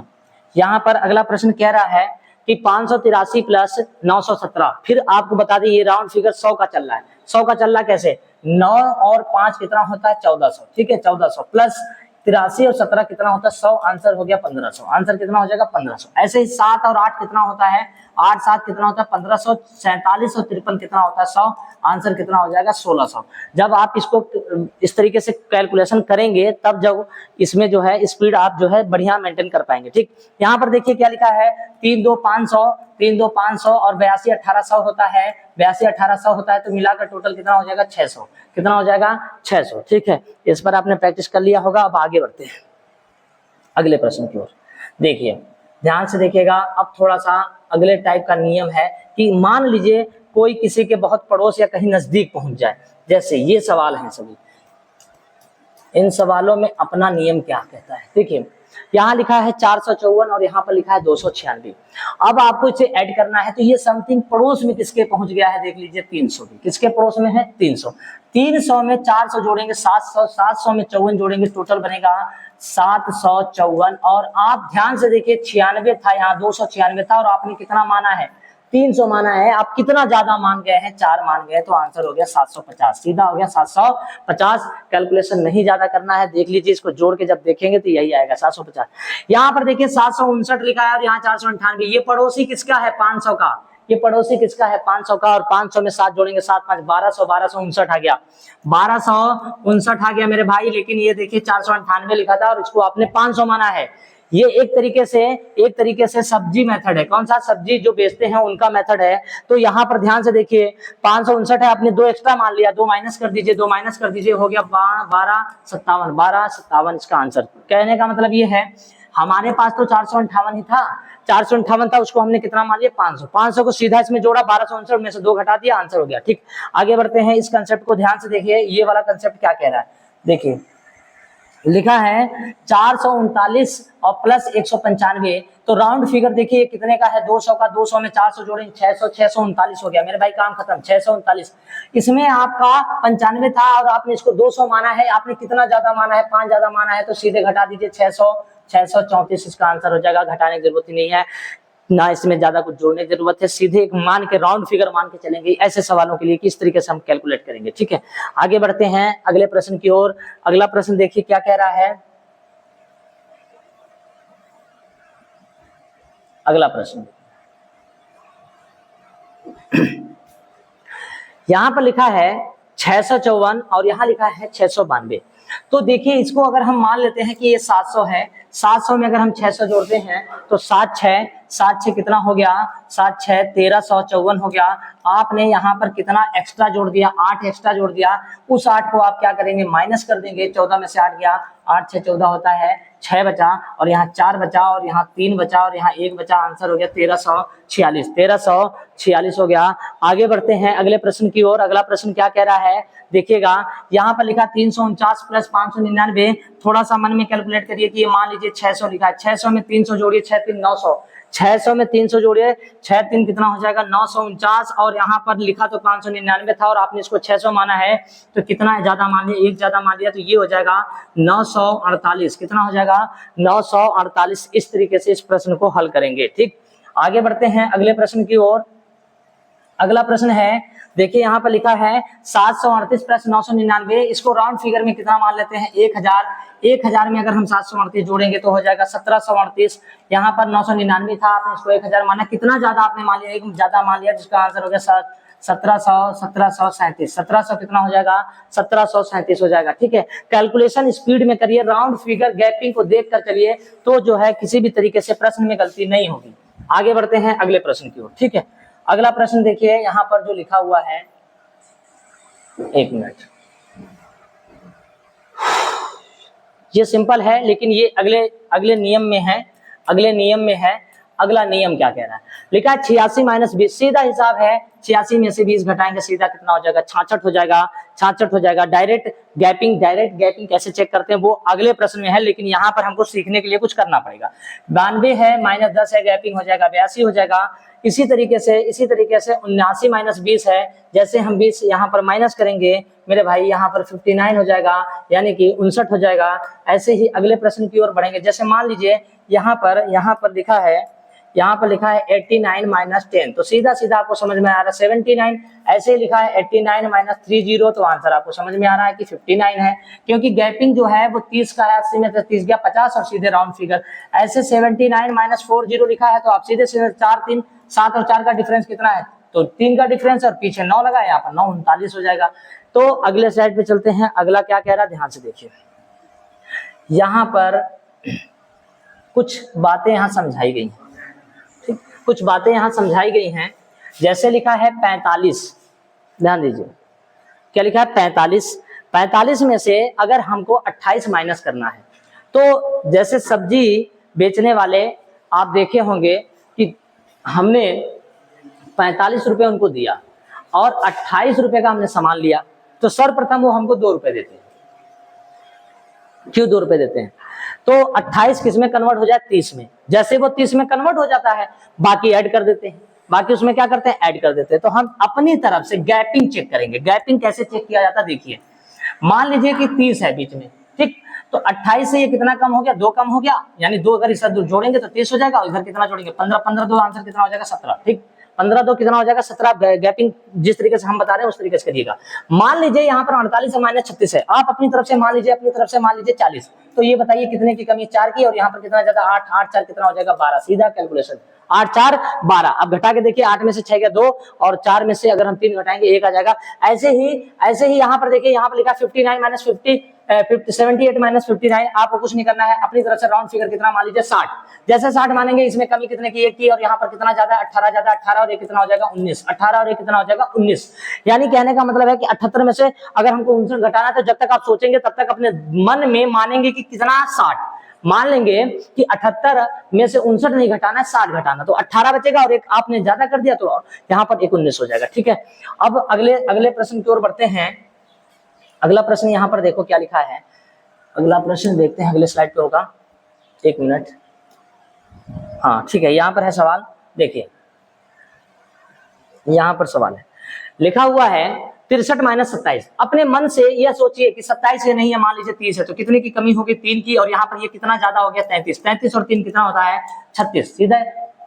यहाँ पर अगला प्रश्न कह रहा है कि 583 प्लस 917, फिर आपको बता दें ये राउंड फिगर 100 का चल रहा है। 100 का चल रहा है कैसे, 9 और 5 कितना होता है 1400, ठीक है, 1400 प्लस 83 और 17 कितना होता है 100, आंसर हो गया 1500, आंसर कितना हो जाएगा 1500। ऐसे ही 7 और 8 कितना होता है, 8 7 कितना होता है 1500, 47 और 53 कितना होता है 100, आंसर कितना हो जाएगा 1600। जब आप इसको इस तरीके से कैलकुलेशन करेंगे तब जब इसमें जो है स्पीड आप जो है बढ़िया मेंटेन कर पाएंगे, ठीक। यहाँ पर देखिए क्या लिखा है, 3 2 500, 3 2 500 और 82 1800 होता है, 82 1800 होता है, तो मिलाकर टोटल कितना हो जाएगा 600, कितना हो जाएगा 600, ठीक है। इस पर आपने प्रैक्टिस कर लिया होगा। अब आगे बढ़ते हैं अगले प्रश्न की ओर। देखिए ध्यान से देखिएगा। अब थोड़ा सा अगले टाइप का नियम है कि मान लीजिए कोई किसी के बहुत पड़ोस या कहीं नजदीक पहुंच जाए, जैसे ये सवाल हैं सभी, इन सवालों में अपना नियम क्या कहता है। देखिए यहाँ लिखा है 454 और यहाँ पर लिखा है 296। अब आपको इसे ऐड करना है, तो ये समथिंग पड़ोस में किसके पहुंच गया है, देख लीजिए 300 भी किसके पड़ोस में है, 300। 300 में 400 जोड़ेंगे 700, 700 में 54 जोड़ेंगे, टोटल बनेगा 754। और आप ध्यान से देखिए 96 था, यहाँ 296 था और आपने कितना माना है, 300 माना है। आप कितना ज्यादा मान गए हैं, 4 मान गए, तो आंसर हो गया 750, सीधा हो गया 750। कैलकुलेशन नहीं ज्यादा करना है, देख लीजिए इसको जोड़ के जब देखेंगे तो यही आएगा 750। यहाँ पर देखिए 759 लिखा है और यहाँ 498। ये पड़ोसी किसका है, 500 का, ये पड़ोसी किसका है, 500 का। और 500 में 7 जोड़ेंगे 7 5 1200, 1259 आ गया, 1259 आ गया मेरे भाई। लेकिन ये देखिए 498 लिखा था और इसको आपने 500 माना है। ये एक तरीके से सब्जी मेथड है। कौन सा, सब्जी जो बेचते हैं उनका मेथड है। तो यहाँ पर ध्यान से देखिए 559 है, आपने 2 एक्स्ट्रा मान लिया, 2 माइनस कर दीजिए, 2 माइनस कर दीजिए, हो गया 1257, 1257 इसका आंसर। कहने का मतलब ये है हमारे पास तो 458 ही था, 458 था, उसको हमने कितना मान लिया, 500। 500 को सीधा इसमें जोड़ा, 1259 में से 2 घटा दिया, आंसर हो गया। ठीक, आगे बढ़ते हैं। इस कंसेप्ट को ध्यान से देखिए, ये वाला कंसेप्ट क्या कह रहा है, देखिए लिखा है 439 और प्लस 195। तो राउंड फिगर देखिए कितने का है, 200 का। 200 में 400 जोड़ेंगे 600, 639 हो गया मेरे भाई, काम खत्म, 639। इसमें आपका 95 था और आपने इसको 200 माना है, आपने कितना ज्यादा माना है, 5 ज्यादा माना है, तो सीधे घटा दीजिए 600, 634 इसका आंसर हो जाएगा। घटाने की जरूरत ही नहीं है, ना इसमें ज्यादा कुछ जोड़ने की जरूरत है, सीधे एक मान के राउंड फिगर मान के चलेंगे। ऐसे सवालों के लिए किस तरीके से हम कैलकुलेट करेंगे। ठीक है, आगे बढ़ते हैं अगले प्रश्न की ओर। अगला प्रश्न देखिए क्या कह रहा है। अगला प्रश्न यहां पर लिखा है 654 और यहां लिखा है 692। तो देखिए इसको अगर हम मान लेते हैं कि ये 700 है, 700 में अगर हम 600 जोड़ते हैं तो 7 6 कितना हो गया, 7 6 1354 हो गया। आपने यहाँ पर कितना एक्स्ट्रा जोड़ दिया, 8 एक्स्ट्रा जोड़ दिया। उस 8 को आप क्या करेंगे, माइनस कर देंगे। 14 में से 8 गया, 8 6 14 होता है, 6 बचा और यहाँ 4 बचा और यहाँ 3 बचा और यहाँ 1 बचा, आंसर हो गया 1346। 1346 हो गया। आगे बढ़ते हैं अगले प्रश्न की ओर। अगला प्रश्न क्या कह रहा है, देखिएगा यहाँ पर लिखा 349 प्लस 599। थोड़ा सा मन में कैलकुलेट करिए कि ये मान लीजिए 600 लिखा है, 600 में 300 जोड़िए, 6 3 900, 600 में 300 जोड़िए, 6 3 कितना हो जाएगा, 949। और यहाँ पर लिखा तो 599 था और आपने इसको 600 माना है, तो कितना ज्यादा मान लिया, 1 ज्यादा मान लिया, तो ये हो जाएगा 948। कितना हो जाएगा, 948। इस तरीके से इस प्रश्न को हल करेंगे। ठीक, आगे बढ़ते हैं अगले प्रश्न की ओर। अगला प्रश्न है, देखिए यहाँ पर लिखा है 738 प्लस 999। इसको राउंड फिगर में कितना मान लेते हैं, 1000। 1000 में अगर हम 738 जोड़ेंगे तो हो जाएगा 1738। यहाँ पर 999 था, आपने इसको 1000 माना, कितना ज्यादा आपने मान लिया, एक ज्यादा मान लिया, जिसका आंसर हो गया 1737। 1700 कितना हो जाएगा, 1737 हो जाएगा। ठीक है, कैलकुलेशन स्पीड में करिए, राउंड फिगर गैपिंग को देख कर चलिए, तो जो है किसी भी तरीके से प्रश्न में गलती नहीं होगी। आगे बढ़ते हैं अगले प्रश्न की ओर। ठीक है, अगला प्रश्न देखिए यहाँ पर जो लिखा हुआ है, 1 मिनट, ये सिंपल है लेकिन ये अगले नियम में है। अगला नियम क्या कह रहा है, लिखा है 86 माइनस 20। सीधा हिसाब है, 86 में से 20 घटाएंगे, सीधा कितना हो जाएगा, 66 हो जाएगा। 66 हो जाएगा। डायरेक्ट गैपिंग कैसे चेक करते हैं वो अगले प्रश्न में है, लेकिन यहाँ पर हमको सीखने के लिए कुछ करना पड़ेगा। 92 है माइनस 10 है, गैपिंग हो जाएगा 82 हो जाएगा। इसी तरीके से 79 माइनस 20 है, जैसे हम 20 यहाँ पर माइनस करेंगे मेरे भाई, यहाँ पर 59 हो जाएगा, यानी कि 59 हो जाएगा। ऐसे ही अगले प्रश्न की ओर बढ़ेंगे। जैसे मान लीजिए यहाँ पर लिखा है 89 माइनस 10, तो सीधा आपको समझ में आ रहा है 79। ऐसे ही लिखा है 89 माइनस 30, तो आंसर आपको समझ में आ रहा है कि 59 है, क्योंकि गैपिंग जो है वो 30 का है, 80 में से 30 गया 50 और सीधे राउंड फिगर। ऐसे 79 माइनस 40 लिखा है, तो आप सीधे 4 3 7 और 4 का डिफरेंस कितना है, तो 3 का डिफरेंस और पीछे 9 लगा, यहाँ पर 939 हो जाएगा। तो अगले स्लाइड पे चलते हैं। अगला क्या कह रहा है, ध्यान से देखिए, यहाँ पर कुछ बातें यहाँ समझाई गई हैं। कुछ बातें यहाँ समझाई गई हैं। जैसे लिखा है 45, ध्यान दीजिए क्या लिखा है, 45 में से अगर हमको 28 माइनस करना है, तो जैसे सब्जी बेचने वाले आप देखे होंगे कि हमने 45 रुपए उनको दिया और 28 रुपए का हमने सामान लिया, तो सर्वप्रथम वो हमको 2 रुपए देते हैं। क्यों 2 रुपए देते हैं? तो 28 किस में कन्वर्ट हो जाए? 30 में। जैसे वो 30 में कन्वर्ट हो जाता है, बाकी ऐड कर देते हैं। बाकी उसमें क्या करते हैं? ऐड कर देते हैं। तो हम अपनी तरफ से गैपिंग चेक करेंगे। गैपिंग कैसे चेक किया जाता है? देखिए, मान लीजिए कि 30 है बीच में, ठीक, तो 28 से ये कितना कम हो गया? 2 कम हो गया, यानी 2 अगर इधर जोड़ेंगे तो 30 हो जाएगा, और इधर कितना जोड़ेंगे? 15, 15 2 आंसर कितना हो जाएगा? 17, ठीक। 15 2 कितना हो जाएगा? 17। गैपिंग जिस तरीके से हम बता रहे हैं उस तरीके से करिएगा। मान लीजिए यहाँ पर 48 से माइनस 36 है, आप अपनी तरफ से मान लीजिए, अपनी तरफ से मान लीजिए 40, तो ये बताइए कितने की कमी? 4 की, और यहाँ पर कितना ज्यादा? 8, 8 4 कितना हो जाएगा? 12। सीधा कैलकुलेशन, 8 4 12। अब घटा के देखिए, 8 में से 6 गया 2, और 4 में से अगर हम 3 घटाएंगे 1 आ जाएगा। ऐसे ही यहाँ पर देखिए, यहाँ पर लिखा 59 माइनस 50, 78 माइनस 59। आपको कुछ नहीं करना है, अपनी तरफ से राउंड फिगर कितना मान लीजिए? 60। जैसे 60 मानेंगे, इसमें कमी कितने की? 1 की, और यहाँ पर कितना ज्यादा? 18 ज्यादा, 18 और 1 कितना हो जाएगा? 19। 18 और 1 कितना हो जाएगा? 19। यानी कहने का मतलब है कि 78 में से अगर हमको 59 घटाना है, तो जब तक आप सोचेंगे तब तक अपने मन में मानेंगे कि कितना? 60। मान लेंगे कि 78 में से 59 नहीं घटाना है, 60 घटाना, तो 18 बचेगा, और एक आपने ज्यादा कर दिया तो यहाँ पर 19 हो जाएगा, ठीक है। अब अगले प्रश्न की ओर बढ़ते हैं। अगला प्रश्न यहाँ पर देखो क्या लिखा है। अगला प्रश्न देखते हैं, अगले स्लाइड पे होगा। 1 मिनट। हाँ ठीक है, यहाँ पर है सवाल, देखिए यहाँ पर सवाल है, लिखा हुआ है 63 माइनस 27। अपने मन से यह सोचिए कि 27 है नहीं है, मान लीजिए 30 है, तो कितने की कमी होगी? 3 की, और यहाँ पर ये कितना ज्यादा हो गया? 33। 33 और 3 कितना होता है? 36। सीधा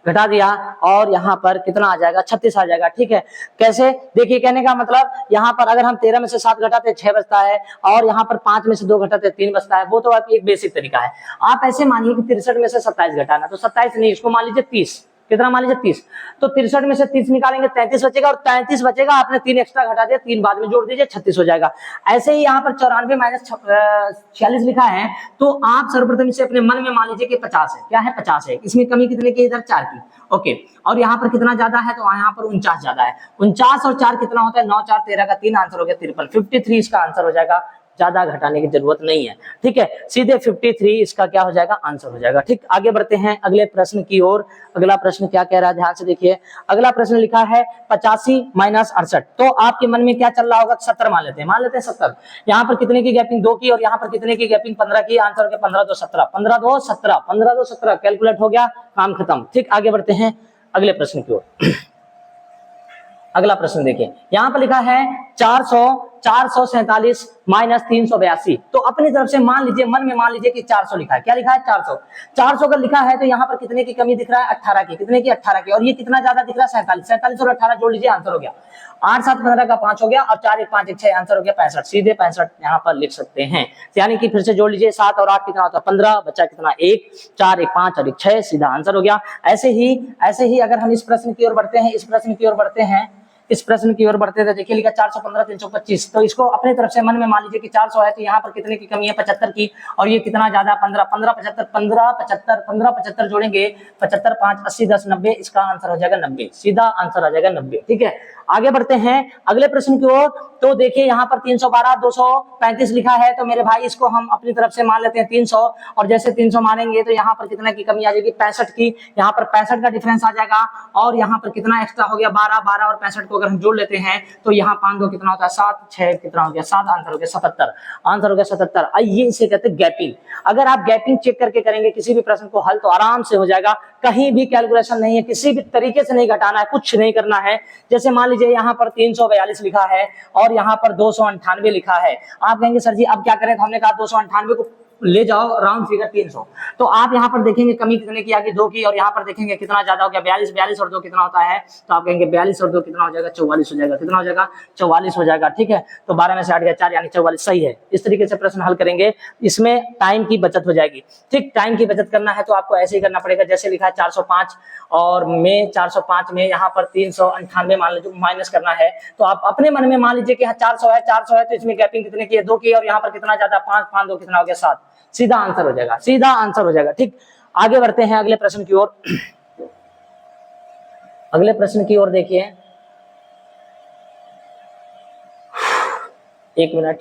घटा दिया, और यहाँ पर कितना आ जाएगा? 36 आ जाएगा, ठीक है। कैसे? देखिए, कहने का मतलब यहाँ पर अगर हम 13 में से 7 घटाते हैं 6 बचता है, और यहाँ पर 5 में से 2 घटाते हैं 3 बचता है। वो तो एक बेसिक तरीका है। आप ऐसे मानिए कि 63 में से 27 घटाना, तो 27 नहीं, इसको मान लीजिए 30। कितना मान लीजिए? 30। तो 63 में से 30 निकालेंगे, 33 बचेगा, और 33 बचेगा, आपने 3 एक्स्ट्रा घटा दिया, 3 बाद में जोड़ दीजिए, 36 हो जाएगा। ऐसे ही यहाँ पर 94 माइनस 46 लिखा है, तो आप सर्वप्रथम इसे अपने मन में मान लीजिए कि 50 है। क्या है? 50 है। इसमें कमी कितने की? इधर 4 की, ओके। और यहाँ पर कितना ज्यादा है? तो यहाँ पर 49 ज्यादा है। 49 और 4 कितना होता है? 9 4 13 का 3, आंसर हो गया 53। 53 इसका आंसर हो जाएगा, ज्यादा घटाने की जरूरत नहीं है, ठीक है। सीधे 53 इसका क्या हो जाएगा? आंसर हो जाएगा, ठीक। आगे बढ़ते हैं अगले प्रश्न की ओर। अगला प्रश्न क्या कह रहा है, ध्यान से देखिए। अगला प्रश्न लिखा है 85 माइनस 68। तो आपके मन में क्या चल रहा होगा? 70 मान लेते हैं 70। यहाँ पर कितने की गैपिंग? 2 की, और यहाँ पर कितने की गैपिंग? 15 की। आंसर हो गया 15 2 17, 15 2 17, 15 2 17। कैलकुलेट हो गया, काम खत्म, ठीक। आगे बढ़ते हैं अगले प्रश्न की ओर। अगला प्रश्न देखिए, यहाँ पर लिखा है 447 माइनस 382। तो अपनी तरफ से मान लीजिए, मन में मान लीजिए कि 400 लिखा है। क्या लिखा है? 400। 400 अगर लिखा है, तो यहाँ पर कितने की कमी दिख रहा है? 18 की। कितने की? 18 की। और ये कितना ज्यादा दिख रहा है? 47। 47 और 18 जोड़ लीजिए, आंसर हो गया 8 7 15 का 5 हो गया, और 4 1 5 1 6, आंसर हो गया 65। सीधे 65 यहाँ पर लिख सकते हैं। यानी कि फिर से जोड़ लीजिए, 7 और 8 कितना होता है? 15, बच्चा कितना? 1, 4 1 5 और 1 6, सीधा आंसर हो गया। ऐसे ही अगर हम इस प्रश्न की ओर बढ़ते हैं, इस प्रश्न की ओर बढ़ते थे, देखिए लिखा 415 325। तो इसको अपने तरफ से मन में मान लीजिए कि 400 है, तो यहाँ पर कितने की कमी है? 75 की। और ये कितना ज्यादा? 15 15 75 15 75 15 75 जोड़ेंगे, 75 5 80 10 90, इसका आंसर हो जाएगा 90। सीधा आंसर आ जाएगा 90, ठीक है। आगे बढ़ते हैं अगले प्रश्न की ओर। तो देखिए यहाँ पर 312 235 लिखा है, तो मेरे भाई इसको हम अपनी तरफ से मान लेते हैं 300, और जैसे 300 मानेंगे तो यहाँ पर कितना की कमी आ जाएगी? 65 की। यहाँ पर 65 का डिफरेंस आ जाएगा, और यहाँ पर कितना एक्स्ट्रा हो गया? 12 12 और 65 को अगर हम जोड़ लेते हैं, तो यहाँ 5 2 कितना होता है? 7 6 कितना हो गया? 7, आंसर हो गया 77। आंसर हो गया 77। ये इसे कहते हैं गैपिंग। अगर आप गैपिंग चेक करके करेंगे किसी भी प्रश्न को हल, तो आराम से हो जाएगा। कहीं भी कैलकुलेशन नहीं है, किसी भी तरीके से नहीं घटाना है, कुछ नहीं करना है। जैसे मान लीजिए यहाँ पर 342 लिखा है, और यहाँ पर 298 लिखा है। आप कहेंगे सर जी अब क्या करें? तो हमने कहा 298 को ले जाओ राउंड फिगर 300। तो आप यहाँ पर देखेंगे कमी कितने की आ गई? 2 की, और यहाँ पर देखेंगे कितना ज्यादा हो गया? 42। 42 और 2 कितना होता है? तो आप कहेंगे 42 और 2 कितना हो जाएगा? 44 हो जाएगा। कितना हो जाएगा? 44 हो जाएगा, ठीक है। तो 12 में से 8 गया 4, यानी 44 सही है। इस तरीके से प्रश्न हल करेंगे, इसमें टाइम की बचत हो जाएगी, ठीक। टाइम की बचत करना है तो आपको ऐसे ही करना पड़ेगा, जैसे लिखा है 405, और में 405 में यहाँ पर 398 मान लीजिए माइनस करना है, तो आप अपने मन में मान लीजिए कि 400 है, तो इसमें गैपिंग कितने की है? 2 की, और यहाँ पर कितना ज्यादा? 5 5 2 कितना हो गया? 7। सीधा आंसर हो जाएगा, सीधा आंसर हो जाएगा, ठीक। आगे बढ़ते हैं अगले प्रश्न की ओर। अगले प्रश्न की ओर देखिए, 1 मिनट,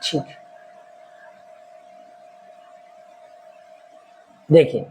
ठीक। देखिए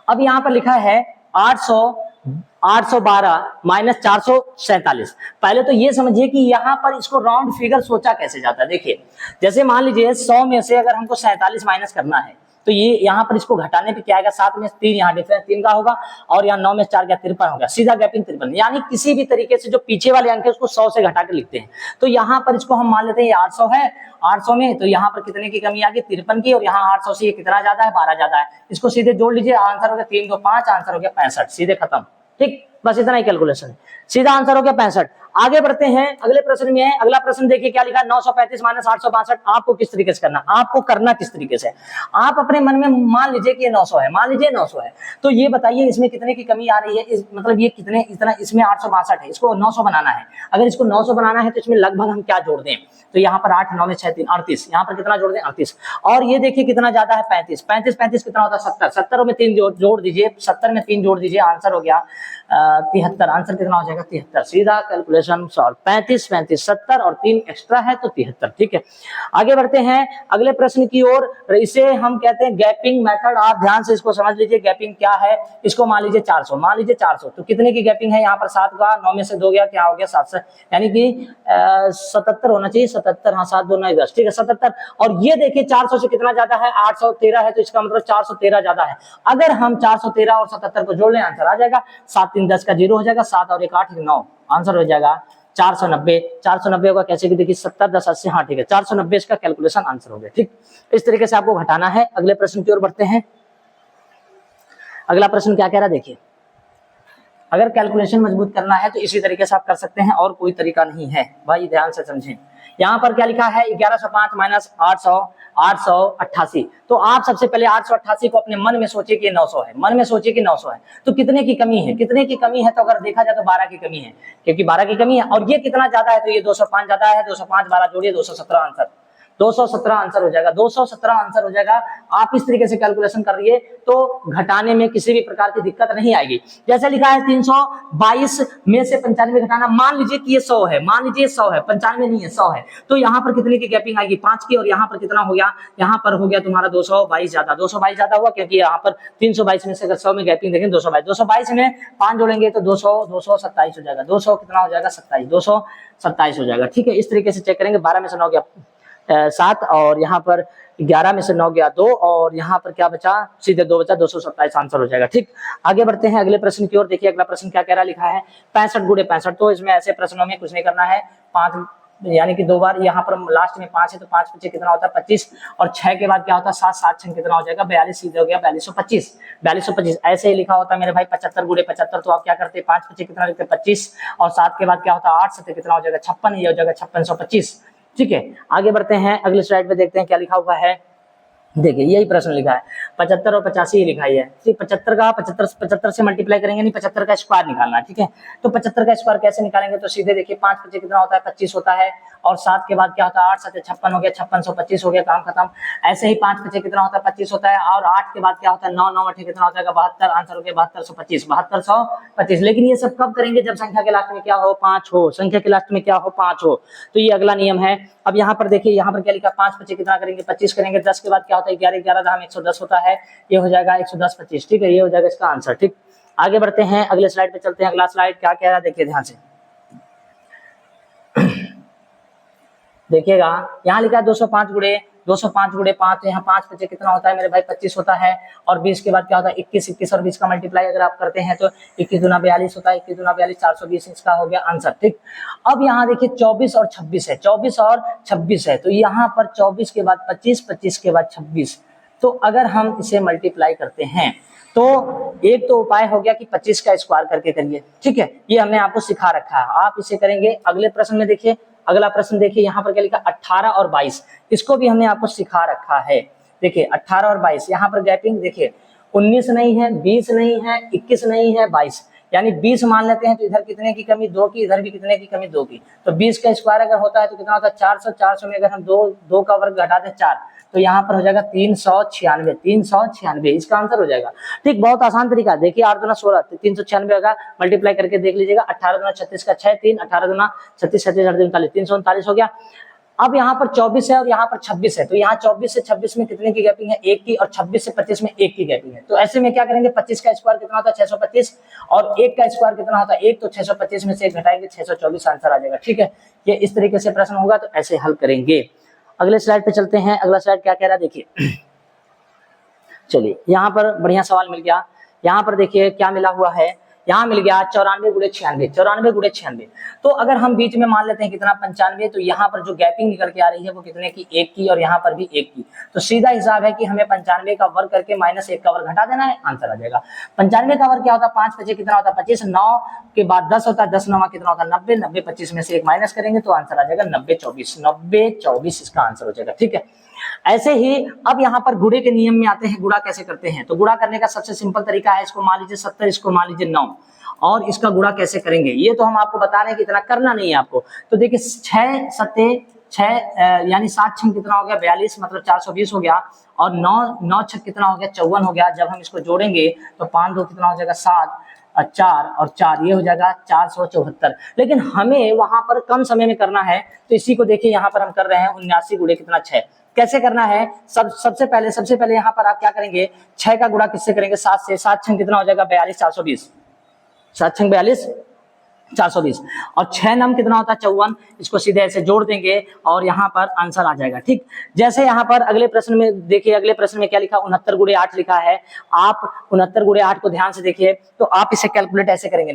अब यहाँ पर लिखा है 812 माइनस 447। पहले तो ये समझिए कि यहाँ पर इसको राउंड फिगर सोचा कैसे जाता है। देखिए जैसे मान लीजिए 100 में से अगर हमको 47 माइनस करना है तो ये यहाँ पर इसको घटाने पे क्या आएगा, 7 में 3 यहाँ डिफरेंस 3 का होगा और यहाँ 9 में 4 क्या 53 होगा, सीधा गैपिंग 53। यानी किसी भी तरीके से जो पीछे वाले अंक है उसको 100 से घटा के लिखते हैं। तो यहाँ पर इसको हम मान लेते हैं ये 800 है, 800 में तो यहाँ पर कितने की कमी आ गई 53 की, और यहाँ 800 से ये कितना ज्यादा है 12 ज्यादा है। इसको सीधे जोड़ लीजिए, आंसर हो गया 3 2 5, आंसर हो गया 65, सीधे खत्म। ठीक, बस इतना ही कैलकुलेशन, सीधा आंसर हो गया 65। आगे बढ़ते हैं अगले प्रश्न में है। अगला प्रश्न देखिए क्या लिखा है, 935 माइनस 862। आपको किस तरीके से करना, आपको करना किस तरीके से, आप अपने मन में मान लीजिए कि ये 900 है, मान लीजिए 900 है, तो ये बताइए इसमें कितने की कमी आ रही है, मतलब ये कितने, इतना इसमें 862 है, इसको 900 बनाना है। अगर इसको 900 बनाना है तो इसमें लगभग हम क्या जोड़ दें, तो यहाँ पर 8 9 में 6 3 38, यहाँ पर कितना जोड़ दें 38, और ये देखिए कितना ज्यादा है 35, 35 35 कितना होता है 70, 70 में 3 जोड़ दीजिए, 70 में 3 जोड़ दीजिए, आंसर हो गया 73, आंसर कितना हो जाएगा 73, सीधा कैलकुलेशन सॉल्व। 35 35 70 और 3 एक्स्ट्रा है तो 73। ठीक है, आगे बढ़ते हैं अगले प्रश्न की ओर। इसे हम कहते हैं गैपिंग मेथड। आप ध्यान से इसको समझ लीजिए, गैपिंग क्या है। इसको मान लीजिए 400, मान लीजिए 400, तो कितने की गैपिंग है, यहाँ पर 7 का 9 में से 2 गया, क्या हो गया 7 से, यानी कि 77 होना चाहिए, 77, हाँ 7 2 9 10, ठीक है 77। और ये देखिए 400 से कितना ज्यादा है 813 है, तो इसका मतलब 413 ज्यादा है। अगर हम 413 और 77 को जोड़ लें आंसर आ जाएगा, 7 3 10 का 0 हो जाएगा, 7 और 1 8 9, आंसर हो जाएगा 490। 490 होगा कैसे कि देखिए 70 10 80, हाँ ठीक है 490 इसका कैलकुलेशन आंसर हो गया। ठीक, इस तरीके से आपको घटाना है। अगले प्रश्न की ओर बढ़ते हैं। अगला प्रश्न क्या कह रहा है देखिए, अगर कैलकुलेशन मजबूत करना है तो इसी तरीके से आप कर सकते हैं, और कोई तरीका नहीं है भाई, ध्यान से समझें। यहाँ पर क्या लिखा है 1105 माइनस 888। तो आप सबसे पहले 888 को अपने मन में सोचिए कि 900 है, मन में सोचिए कि 900 है, तो कितने की कमी है, कितने की कमी है, तो अगर देखा जाए तो 12 की कमी है, क्योंकि 12 की कमी है, और ये कितना ज्यादा है तो ये 205 ज्यादा है, 205 12 जोड़िए 217, आंसर 217 आंसर हो जाएगा, 217 आंसर हो जाएगा। आप इस तरीके से कैलकुलेशन कर रही है तो घटाने में किसी भी प्रकार की दिक्कत नहीं आएगी। जैसे लिखा है 322 में से 95 घटाना, मान लीजिए कि ये 100 है, मान लीजिए 100 है, 95 नहीं है 100 है, तो यहाँ पर कितने की गैपिंग आएगी 5 की, और यहाँ पर कितना हो गया, यहाँ पर हो गया तुम्हारा 222 ज्यादा, 222 ज्यादा हुआ, क्योंकि यहाँ पर 322 में से अगर 100 में गैपिंग देखें 222 में 5 जोड़ेंगे तो 227 हो जाएगा, 200 कितना हो जाएगा 27, 227 हो जाएगा। ठीक है, इस तरीके से चेक करेंगे। 12 में से 9 गया 7, और यहाँ पर 11 में से 9 गया 2, और यहाँ पर क्या बचा, सीधे 2 बचा, 227 आंसर हो जाएगा। ठीक, आगे बढ़ते हैं अगले प्रश्न की ओर। देखिए अगला प्रश्न क्या कह रहा, लिखा है 65 गुणे 65। तो इसमें ऐसे प्रश्नों में कुछ नहीं करना है, 5 यानी कि 2 बार, यहाँ पर लास्ट में 5 है तो 5 बचे कितना होता है 25, और 6 के बाद क्या होता है 7 7 6 कितना हो जाएगा 42, सीधे हो गया 4225, 4225। ऐसे ही लिखा होता है मेरे भाई 75 गुणे 75। तो आप क्या करते हैं 5 बचे कितना लिखते 25, और 7 के बाद क्या होता है 8 से कितना हो जाएगा 56, ये हो जाएगा 5625। ठीक है, आगे बढ़ते हैं अगले स्लाइड पे, देखते हैं क्या लिखा हुआ है। देखिए यही प्रश्न लिखा है 75 और 85 ही लिखा है। ठीक, 75 का 75 से मल्टीप्लाई करेंगे, नहीं 75 का स्क्वायर निकालना है। ठीक है, तो 75 का स्क्वायर कैसे निकालेंगे, तो सीधे देखिए 5 बचे कितना होता है 25 होता है, और 7 के बाद क्या होता है 8 7 56 हो गया, 5625 हो गया, काम खत्म। ऐसे ही 5 बचे कितना होता है 25 होता है, और 8 के बाद क्या होता है 9 9 8 कितना होता है 72, आंसर हो गया 7225, 7225। लेकिन ये सब कब करेंगे, जब संख्या के लास्ट में क्या हो 5 हो, संख्या के लास्ट में क्या हो 5 हो। तो ये अगला नियम है। अब यहाँ पर देखिए, यहाँ पर क्या लिखा 5 बचे कितना करेंगे 25 करेंगे, 10 के बाद क्या होता है 11 11 धाम 110 होता है, ये हो जाएगा 110 25। ठीक है, ये हो जाएगा इसका आंसर। ठीक, आगे बढ़ते हैं अगले स्लाइड पे चलते हैं। अगला स्लाइड क्या कह रहा है देखिए ध्यान से देखिएगा, यहाँ लिखा है 205 गुणे 5, तो यहाँ 5 बचे कितना होता है मेरे भाई 25 होता है, और 20 के बाद क्या होता है 21 21 और 20 का मल्टीप्लाई अगर आप करते हैं तो 21 दूना 42 होता है, 21 दूना 42 420, इसका हो गया आंसर। ठीक, अब यहाँ देखिए 24 और 26 है, 24 और 26 है, तो यहाँ पर 24 के बाद 25, 25 के बाद 26, तो अगर हम इसे मल्टीप्लाई करते हैं तो एक तो उपाय हो गया कि 25 का स्क्वायर करके करिए। ठीक है, ये हमने आपको सिखा रखा है, आप इसे करेंगे। अगले प्रश्न में देखिए, अगला प्रश्न देखिए, यहाँ पर क्या लिखा 18 और 22, इसको भी हमने आपको सिखा रखा है। देखिए 18 और 22, यहाँ पर गैपिंग देखिए 19 नहीं है, 20 नहीं है, 21 नहीं है, 22, यानी 20 मान लेते हैं तो इधर कितने की कमी 2 की, इधर भी कितने की कमी 2 की, तो 20 का स्क्वायर अगर होता है तो कितना होता है 400, 400 में अगर हम 2 का वर्ग घटा दें 4, तो यहाँ पर हो जाएगा 396, 396 इसका आंसर हो जाएगा। ठीक, बहुत आसान तरीका, देखिए 8 दूना 16, 396 होगा, मल्टीप्लाई करके देख लीजिएगा, 18 दूना 36 का 6 3, 18 दूना 36 37 38 39 339 हो गया। अब यहाँ पर 24 है और यहाँ पर 26 है, तो यहाँ 24 से 26 में कितने की गैपिंग है? 1 की, और 26 से 25 में 1 की गैपिंग है। तो ऐसे में क्या करेंगे, 25 का स्क्वायर कितना होता है? 625, और 1 का स्क्वायर कितना होता है? 1, तो 625 में से 1 घटाएंगे, 624 आंसर आ जाएगा। ठीक है, ये इस तरीके से प्रश्न होगा, तो ऐसे हल करेंगे। अगले स्लाइड पे चलते हैं। अगला स्लाइड क्या कह रहा है देखिए। चलिए, यहाँ पर बढ़िया सवाल मिल गया। यहाँ पर देखिए क्या मिला हुआ है, यहाँ मिल गया 94 गुणे 96, 94 गुणे 96। तो अगर हम बीच में मान लेते हैं कितना 95, तो यहाँ पर जो गैपिंग निकल के आ रही है वो कितने की? 1 की, और यहाँ पर भी 1 की। तो सीधा हिसाब है कि हमें 95 का वर्ग करके -1 का वर्ग घटा देना है, आंसर आ जाएगा। 95 का वर्ग क्या होता है? 5 5 कितना होता है? 25, 9 के बाद 10 होता है, 10 9 कितना होता है? 90, 90 25 में से 1 माइनस करेंगे तो आंसर आ जाएगा 90 24, 90 24 इसका आंसर हो जाएगा। ठीक है, ऐसे ही अब यहाँ पर गुणे के नियम में आते हैं। गुणा कैसे करते हैं? तो गुणा करने का सबसे सिंपल तरीका है, इसको मान लीजिए 70, इसको मान लीजिए 9, और इसका गुणा कैसे करेंगे ये तो हम आपको बता रहे हैं कि इतना करना नहीं है आपको। तो देखिए 6 सत्ते 6 यानी 7 छंग कितना हो गया? 42, मतलब 420 हो गया, और 9 छक कितना हो गया? 54 हो गया। जब हम इसको जोड़ेंगे तो 5 2 कितना हो जाएगा? 7, 4 और 4 ये हो जाएगा 474। लेकिन हमें वहां पर कम समय में करना है, तो इसी को देखिए यहाँ पर हम कर रहे हैं 79 गुणे कितना? 6। कैसे करना है? सबसे पहले यहाँ पर आप क्या करेंगे? 6 का गुणा किससे करेंगे? 7 से। 7 छंग कितना हो जाएगा? 42 420, 7 छंग 42 420, और 6 नम कितना होता है? 54। इसको सीधे ऐसे जोड़ देंगे और यहाँ पर आंसर आ जाएगा। ठीक, जैसे यहाँ पर अगले प्रश्न में देखिए, अगले प्रश्न में क्या लिखा? 69 गुणे 8 लिखा है। आप 69 गुणे 8 को ध्यान से देखिए, तो आप इसे कैलकुलेट ऐसे करेंगे,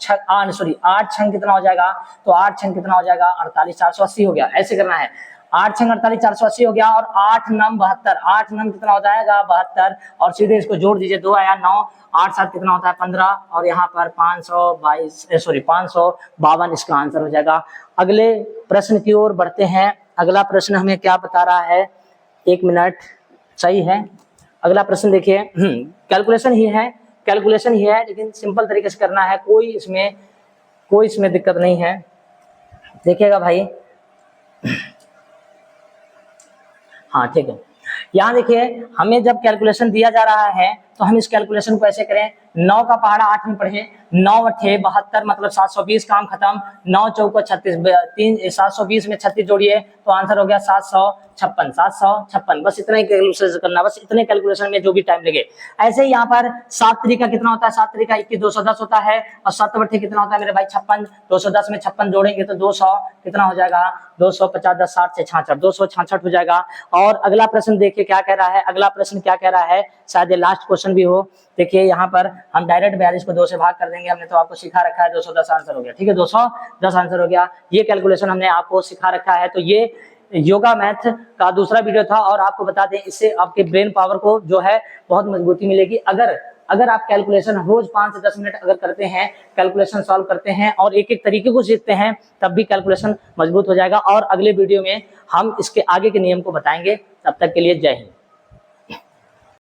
8 छंग कितना हो जाएगा? तो 8 छंग कितना हो जाएगा? 48 480 हो गया। ऐसे करना है, 8 छंग 48 480 हो गया, और 8 नम 72, 8 नम कितना होता है? 72, और सीधे इसको जोड़ दीजिए, 2 आया 9, 8 7 कितना होता है? 15, और यहाँ पर 552 इसका आंसर हो जाएगा। अगले प्रश्न की ओर बढ़ते हैं। अगला प्रश्न हमें क्या बता रहा है? 1 मिनट, सही है। अगला प्रश्न देखिए, कैलकुलेशन ही है, लेकिन सिंपल तरीके से करना है, कोई इसमें दिक्कत नहीं है। देखिएगा भाई, हाँ ठीक है। यहाँ देखिए, हमें जब कैलकुलेशन दिया जा रहा है तो हम इस कैलकुलेशन को ऐसे करें, 9 का पहाड़ा 8 में पढ़े, 9 अट्ठे 72, मतलब 720, काम खत्म। 9 चौको 36, 720 में 36 जोड़िए तो आंसर हो गया 756, बस इतना ही कैलकुलेशन करना, बस इतने कैलकुलेशन में जो भी टाइम लगे। ऐसे ही यहाँ पर 7 तरीका कितना होता है? 7 तरीका 21 210 होता है, और 7 बट्ठे कितना होता है मेरे भाई? 56, 210 में 56 जोड़ेंगे तो 200 कितना हो जाएगा? 250 10 60 से 66, 266 हो जाएगा। और अगला प्रश्न देखिए क्या कह रहा है, अगला प्रश्न क्या कह रहा है, शायद ये लास्ट क्वेश्चन भी हो। देखिए यहाँ पर हम डायरेक्ट 42 को 2 से भाग कर देंगे, हमने तो आपको सिखा रखा है, 210 आंसर हो गया। ठीक है, 210 आंसर हो गया। ये कैलकुलेशन हमने आपको सिखा रखा है। तो ये योगा मैथ का दूसरा वीडियो था, और आपको बता दें इससे आपके ब्रेन पावर को जो है बहुत मजबूती मिलेगी। अगर आप कैलकुलेशन रोज 5 से 10 मिनट अगर करते हैं, कैलकुलेशन सॉल्व करते हैं और एक एक तरीके को सीखते हैं, तब भी कैलकुलेशन मजबूत हो जाएगा। और अगले वीडियो में हम इसके आगे के नियम को बताएंगे। तब तक के लिए जय हिंद।